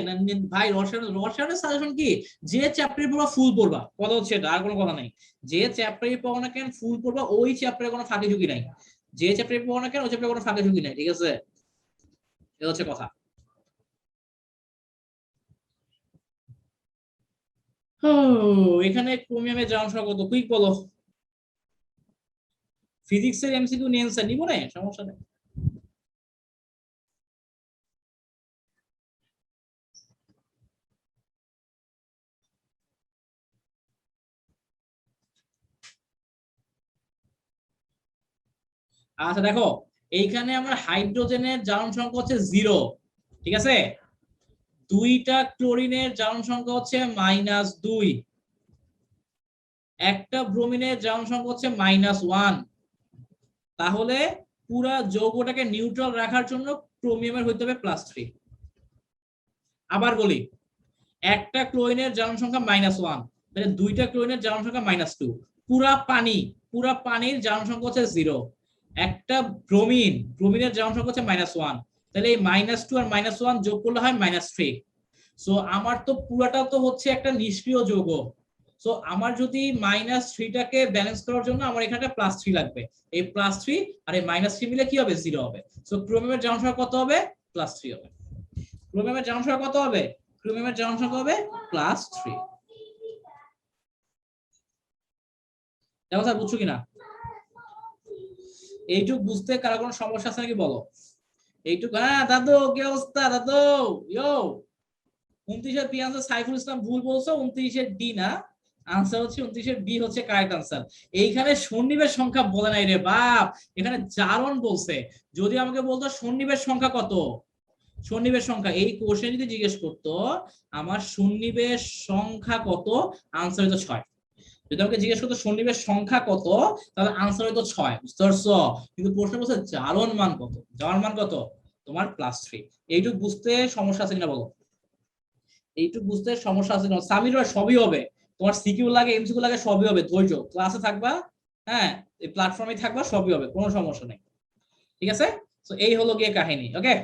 A: ভাই, রসায়নের সাজেশন কি, যে চ্যাপ্টারে পড়বা ফুল পড়বা, কথা হচ্ছে এটা, আর কোনো কথা নাই। যে চ্যাপ্টারে পড়ো না কেন ফুল পড়বা, ওই চ্যাপ্টারে কোনো ফাঁকি ঝুঁকি নাই, যে চ্যাপ্টারে পড়ো না কেন ওই চ্যাপ্টারে কোনো ফাঁকি ঝুঁকি নাই, ঠিক আছে, এটা হচ্ছে কথা। এখানে ক্রোমিয়ামের জারণ সংখ্যা কত কুইক বলো? ফিজিক্সের এমসিকিউ নিয়ে অ্যান্সার নিব না, সমস্যা নেই। আচ্ছা দেখো এইখানে আমার হাইড্রোজেনের জারণ সংখ্যা হচ্ছে 0, ঠিক আছে, 2টা ক্লোরিনের জারণ সংখ্যা হচ্ছে -2, একটা ব্রোমিনের জারণ সংখ্যা হচ্ছে -1, তাহলে পুরা যৌগটাকে নিউট্রাল রাখার জন্য ক্রোমিয়ামের হইতে হবে +3। আবার বলি, একটা ক্লোরিনের জারণ সংখ্যা -1, তাহলে দুইটা ক্লোরিনের জারণ সংখ্যা -2। পুরা পানির জারণ সংখ্যা হচ্ছে 0। একটা ব্রোমিনের জারণ সংখ্যা হচ্ছে -1, তাহলে এই -2 আর -1 যোগ করলে হয় -3। সো আমার তো পুরাটা তো হচ্ছে একটা নিষ্ক্রিয় যৌগ। সো আমার যদি -3টাকে ব্যালেন্স করার জন্য আমার এখানে +3 লাগবে। এই +3 আর এই -3 মিলে কি হবে? 0 হবে। সো ক্রোমিয়ামের জারণ সংখ্যা কত হবে? +3 হবে। ক্রোমিয়ামের জারণ সংখ্যা কত হবে? ক্রোমিয়ামের জারণ সংখ্যা হবে +3। দেখো স্যার বুঝছো কিনা? এইটুক বুঝতে কারো কোনো সমস্যা আছে নাকি বলো? এইটুক। হ্যাঁ দাদু, কি অবস্থা দাদু? ইয়ো 29-এর বি আনসার সাইফুল ইসলাম ভুল বলছো। 29-এর ডি না, আনসার হচ্ছে 29-এর বি হচ্ছে কারেক্ট আনসার। এইখানে সন্নিবেশ সংখ্যা বলে নাই রে বাপ, এখানে জারণ বলছে। যদি আমাকে বলতো সন্নিবেশ সংখ্যা কত, সন্নিবেশ সংখ্যা, এই কোশ্চেন যদি জিজ্ঞেস করতো আমার সন্নিবেশ সংখ্যা কত, আনসার হতো 6। যদি আমাকে জিজ্ঞেস করতো সন্নিবেশ সংখ্যা কত, তাহলে আনসার হতো 6। বুঝতে পারছো? কিন্তু প্রশ্ন বলছে জারণ মান কত। জারণ মান কত? তোমার +3। এইটুক বুঝতে সমস্যা আছে কিনা বলো? এইটুক বুঝতে সমস্যা আছে কিনা? সামিরা সবই হবে, তোমার সিকিউ লাগে এমসিকিউ লাগে সবই হবে। ধৈর্য, ক্লাসে থাকবা, হ্যাঁ এই প্ল্যাটফর্মে থাকবা, সবই হবে, কোনো সমস্যা নেই। ঠিক আছে? তো এই হলো গিয়ে কাহিনী। ওকে,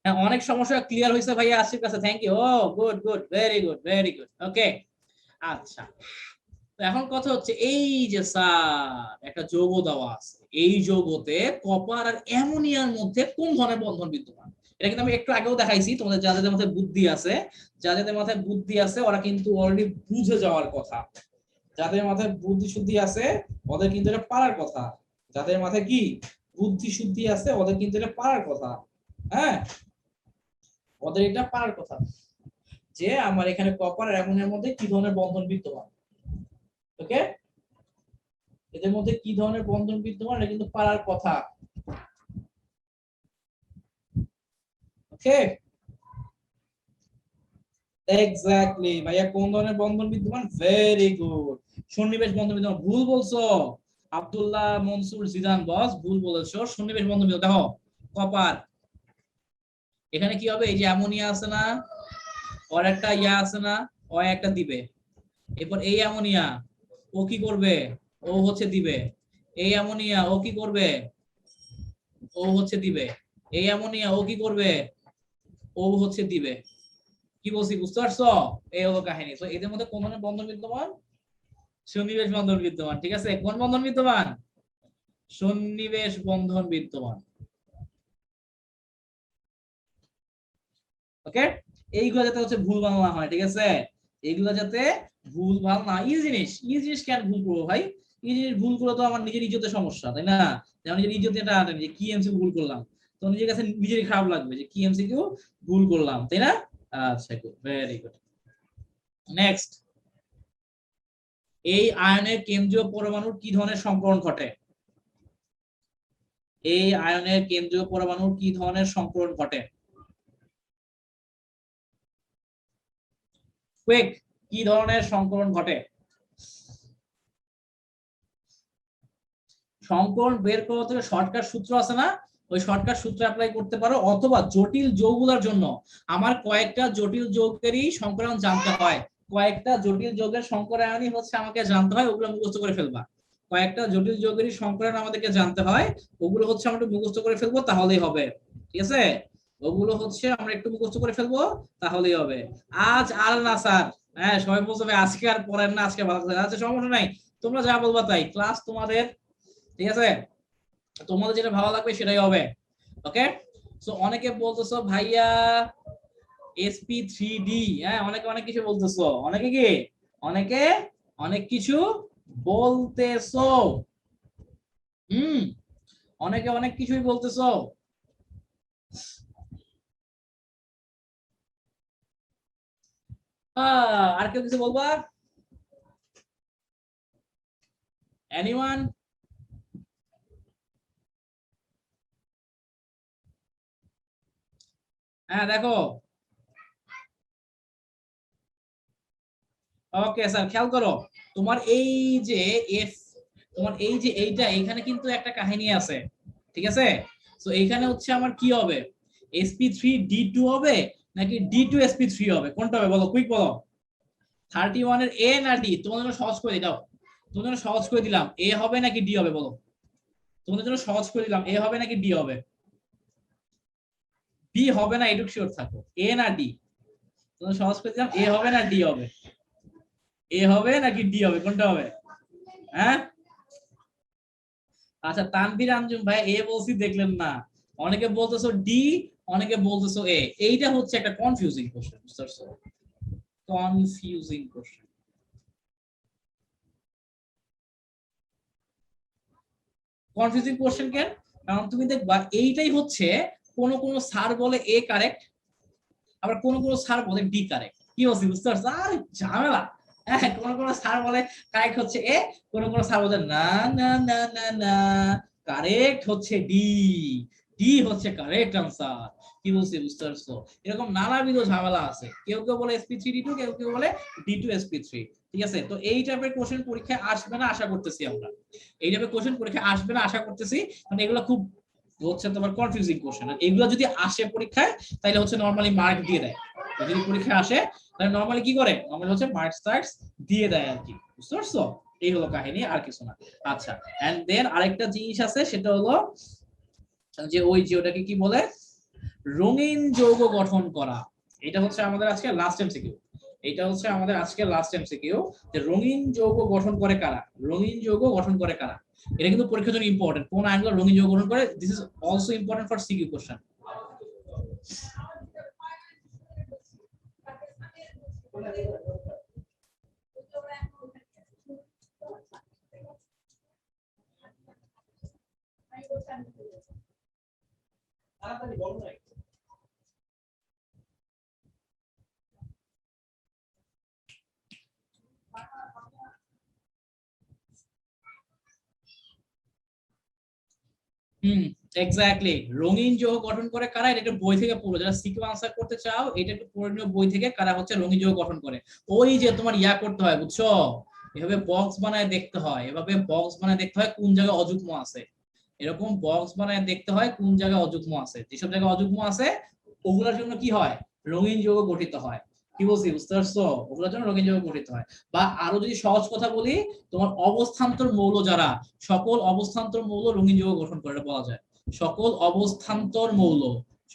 A: হ্যাঁ অনেক সমস্যা ক্লিয়ার হয়েছে ভাইয়া আশির কাছে। Thank you. ও good good, very good very good. Okay আচ্ছা, তো এখন কথা হচ্ছে এই যে স্যার একটা যৌগ দেওয়া আছে, এই যৌগতে কপার আর অ্যামোনিয়ার মধ্যে কোন ধরনের বন্ধন বিদ্যমান? এটা কিন্তু আমি একটু আগেও দেখাইছি। তোমাদের যাদের মাথায় বুদ্ধি আছে, যাদের মাথায় বুদ্ধি আছে ওরা কিন্তু অলরেডি বুঝে যাওয়ার কথা। যাদের মাথায় বুদ্ধি শুদ্ধি আছে ওদের কিন্তু এটা পারার কথা। যাদের মাথায় কি বুদ্ধি শুদ্ধি আছে ওদের কিন্তু এটা পারার কথা। হ্যাঁ, ওদের এটা পারার কথা যে আমার এখানে কপার আর অ্যামোনিয়ার মধ্যে কি ধরনের বন্ধন বিদ্যমান। ওকে, এদের মধ্যে কি ধরনের বন্ধন বিদ্যমান এটা কিন্তু পারার কথা। ওকে, এক্স্যাক্টলি ভাইয়া, কোন ধরনের বন্ধন বিদ্যমান? ভেরি গুড, সন্নিবেশ বন্ধন বিদ্যমান। ভুল বলছো আব্দুল্লাহ মনসুর জিদান বস, ভুল বলেছো। সন্নিবেশ বন্ধন বিদ্যমান। দেখো কপার, এখানে কি হবে? এই যে অ্যামোনিয়া আছে না, ওর একটা ইয়া আছে না, ও একটা দিবে। এরপর এই অ্যামোনিয়া ও কি করবে? ও হচ্ছে দিবে। এই অ্যামোনিয়া ও কি করবে? ও হচ্ছে দিবে। এই অ্যামোনিয়া ও কি করবে? ও হচ্ছে দিবে। কি বলছি বুঝতে পারছো? এই হলো কাহিনী। তো এদের মধ্যে কোন ধরনের বন্ধন বিদ্যমান? সন্নিবেশ বন্ধন বিদ্যমান। ঠিক আছে, কোন বন্ধন বিদ্যমান? সন্নিবেশ বন্ধন বিদ্যমান। ওকে, এইগুলো যাতে হচ্ছে ভুল ভাল না হয়। ঠিক আছে, এইগুলো যাতে ভুল ভাল না। এই জিনিস কেন ভুল করবো ভাই? এই জিনিস ভুল করে তো আমার নিজের ইজ্জতের সমস্যা, তাই না? যেমন নিজের ইজ্জত এটা যে কি এমসিকিউ ভুল করলাম, তো নিজের কাছে নিজেরই খারাপ লাগবে যে কি এমসিকিউ ভুল করলাম, তাই না? আচ্ছা গুড, ভেরি গুড। নেক্সট, এই আয়নের কেন্দ্রীয় পরমাণুর কি ধরনের সংকরণ ঘটে? এই আয়নের কেন্দ্রীয় পরমাণুর কি ধরনের সংকরণ ঘটে? কুইক, কি ধরনের সংকরণ ঘটে? সংকরণ বের করা থেকে শর্টকাট সূত্র আছে না, ওই শর্টকাট সূত্র অ্যাপ্লাই করতে পারো। অথবা জটিল যৌগগুলোর জন্য আমার কয়েকটা জটিল যৌগেরই সংকরণ জানতে হয়। কয়েকটা জটিল যৌগের সংকরায়নই হচ্ছে আমাকে জানতে হয়, ওগুলো মুখস্থ করে ফেলবা। কয়েকটা জটিল যৌগেরই সংকরায়ন আমাদেরকে জানতে হয়, ওগুলো হচ্ছে আমরা একটু মুখস্থ করে ফেলবো তাহলেই হবে। ঠিক আছে, ওগুলো হচ্ছে আমরা একটু মুখস্থ করে ফেলবো তাহলেই হবে। আজ আর না স্যার, হ্যাঁ সবাই বলছে ভাই আজকে আর পড়েন না, আজকে ভালো আছে। আচ্ছা সমস্যা নাই, তোমরা যা বলবা তাই, ক্লাস তোমাদের। ঠিক আছে, তোমাদের যেটা ভালো লাগবে সেটাই হবে। ওকে, সো অনেকে বলতেছো ভাইয়া sp3d, হ্যাঁ অনেকে অনেক কিছু বলতেছো। অনেকে কি, অনেকে অনেক কিছু বলতেছো। হুম, অনেকে অনেক কিছুই বলতেছো। আর কেউ কিছু বলবা? এনিওয়ান? হ্যাঁ দেখো, ওকে স্যার খেয়াল করো, তোমার এই যে এফ, তোমার এই যে এইটা, এখানে কিন্তু একটা কাহিনী আছে। ঠিক আছে। সো এইখানে হচ্ছে আমার কি হবে, sp3d2 হবে নাকি d2sp3 হবে, কোনটা হবে বলো, কুইক বলো। 31 এর a না d, তোমাদের জন্য সহজ করে দাও, তোমাদের জন্য সহজ করে দিলাম, a হবে নাকি d হবে বলো, তোমাদের জন্য সহজ করে দিলাম, a হবে নাকি d হবে, b হবে না এটুকু শিওর থাকো, a না d, তোমাদের সহজ করে দিলাম, a হবে না d হবে, a হবে নাকি d হবে, কোনটা হবে? হ্যাঁ আচ্ছা তানভীর আঞ্জুম ভাই এ বলছি দেখলেন না, অনেকে বলতেছো ডি, অনেকে বলতেছো এ, এইটা হচ্ছে একটা কনফিউজিং কোশ্চেন, বুঝতে পারছো, কনফিউজিং কোশ্চেন। কনফিউজিং কোশ্চেন কেন, কারণ তুমি দেখবা এইটাই হচ্ছে কোন কোন স্যার বলে এ কারেক্ট, আবার কোন কোন স্যার বলে ডি কারেক্ট, কি বলছি বুঝতে পারছো, আর ঝামেলা। হ্যাঁ কোন কোন স্যার বলে কারেক্ট হচ্ছে এ, কোন কোন স্যার বলে না না না না না কারেক্ট হচ্ছে ডি, ডি হচ্ছে কারেক্ট আনসার, কি বলছি বুঝতে পারছো, এরকম নানাবিধ ঝামেলা আছে, কেউ কেউ বলে sp3d2, কেউ কেউ বলে d2sp3। ঠিক আছে, তো এই টাইপের কোশ্চেন পরীক্ষায় আসবে না আশা করতেছি আমরা, এই টাইপের কোশ্চেন পরীক্ষায় আসবে না আশা করতেছি, মানে এগুলো খুব হচ্ছে তোমার কনফিউজিং কোশ্চেন, আর এগুলো যদি আসে পরীক্ষায় তাহলে হচ্ছে নরমালি মার্ক দিয়ে দেয়, যদি পরীক্ষায় আসে তাহলে নরমালি কি করে, নরমালি হচ্ছে মার্কস টার্কস দিয়ে দেয় আর কি, বুঝতে পারছো, এই হলো কাহিনী আর কিছু না। আচ্ছা এন্ড দেন আরেকটা জিনিস আছে, সেটা হলো যে ওই যে ওটাকে কি বলে, রঙিন যৌগ গঠন করা, এটা হচ্ছে আমাদের আজকে লাস্ট এমসিকিউ, এটা হচ্ছে আমাদের আজকে লাস্ট এমসিকিউ, যে রঙিন যৌগ গঠন করে কারা, রঙিন যৌগ গঠন করে কারা, এটা কিন্তু পরীক্ষার জন্য ইম্পর্টেন্ট, কোন আইনগুলো রঙিন যৌগ গঠন করে, this is also important for CQ question. Hmm exactly, রঙিন যৌগ গঠন করে কারা, এটা একটা বই থেকে পড়ো, যারা সিকিউ আনসার করতে চাও এটা একটু পড়ে নিও বই থেকে, কারা হচ্ছে রঙিন যৌগ গঠন করে। ওই যে তোমার ইয়া করতে হয় বুঝছো, এভাবে বক্স বানায় দেখতে হয়, এভাবে বক্স বানায় দেখতে হয় কোন জায়গায় অযুগ্ম আছে, এরকম বক্স বানায় দেখতে হয় কোন জায়গায় অযুগ্ম আছে, যেসব জায়গায় অযুগ্ম আছে ওগুলোর জন্য কি হয়, রঙিন যৌগ গঠিত হয়, কি বলছি বুঝতে পারছো, ওগুলোর জন্য রঙিন যৌগ গঠিত হয়। বা আরো যদি সহজ কথা বলি, তোমার অবস্থান্তর মৌল যারা, সকল অবস্থান্তর মৌল রঙিন যৌগ গঠন করে বলা যায়, সকল অবস্থান্তর মৌল,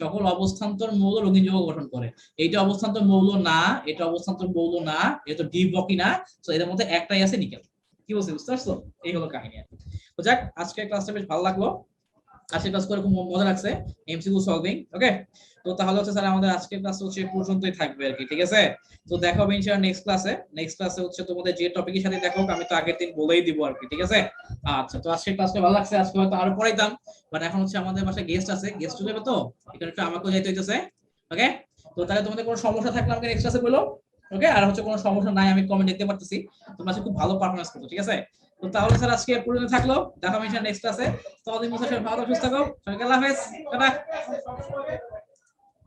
A: সকল অবস্থান্তর মৌল রঙিন যৌগ গঠন করে, এইটা অবস্থান্তর মৌল না, এটা অবস্থান্তর মৌল না, এটা তো ডিবকি না, তো এদের মধ্যে একটাই আছে নিকেল, কি বলছি বুঝতে পারছো, এই হলো কাহিনী। তো যাক আজকের ক্লাসটা বেশ ভালো লাগলো, আজকের ক্লাস করে খুব মজা লাগছে, এমসিকিউ সলভিং, ওকে। তো তাহলে হচ্ছে স্যার আমাদের আজকের ক্লাস হচ্ছে পর্যন্তই থাকবে আর কি, ঠিক আছে। তো দেখা হবে ইনশাআল্লাহ নেক্সট ক্লাসে, নেক্সট ক্লাসে হচ্ছে তোমাদের যে টপিকের সাথে দেখো আমি তো আগের দিন বলেই দিব আর কি, ঠিক আছে। আচ্ছা তো আজকের ক্লাসটা ভালো লাগছে, আজকে হয়তো আরো পড়াইতাম, বাট এখন হচ্ছে আমাদের বাসায় গেস্ট আছে, গেস্ট চলে যাবে তো এখানে একটু আমাকেও যাইতে হইতেছে, ওকে। তো তাহলে তোমাদের কোনো সমস্যা থাকলে আমাকে নেক্সট ক্লাসে বলো, ওকে। আর হচ্ছে কোনো সমস্যা নাই আমি কমেন্ট দেখতে পারতেছি, তোমরা খুব ভালো পারফরম্যান্স করছো, ঠিক আছে। তো তাহলে স্যার আজকে পর্যন্ত থাকলো, দেখা হবে নেক্সট ক্লাসে, ততদিন মতো সবাই ভালো সুস্থ থাকো, সবাইকে আল্লাহ হাফেজ, টাটা।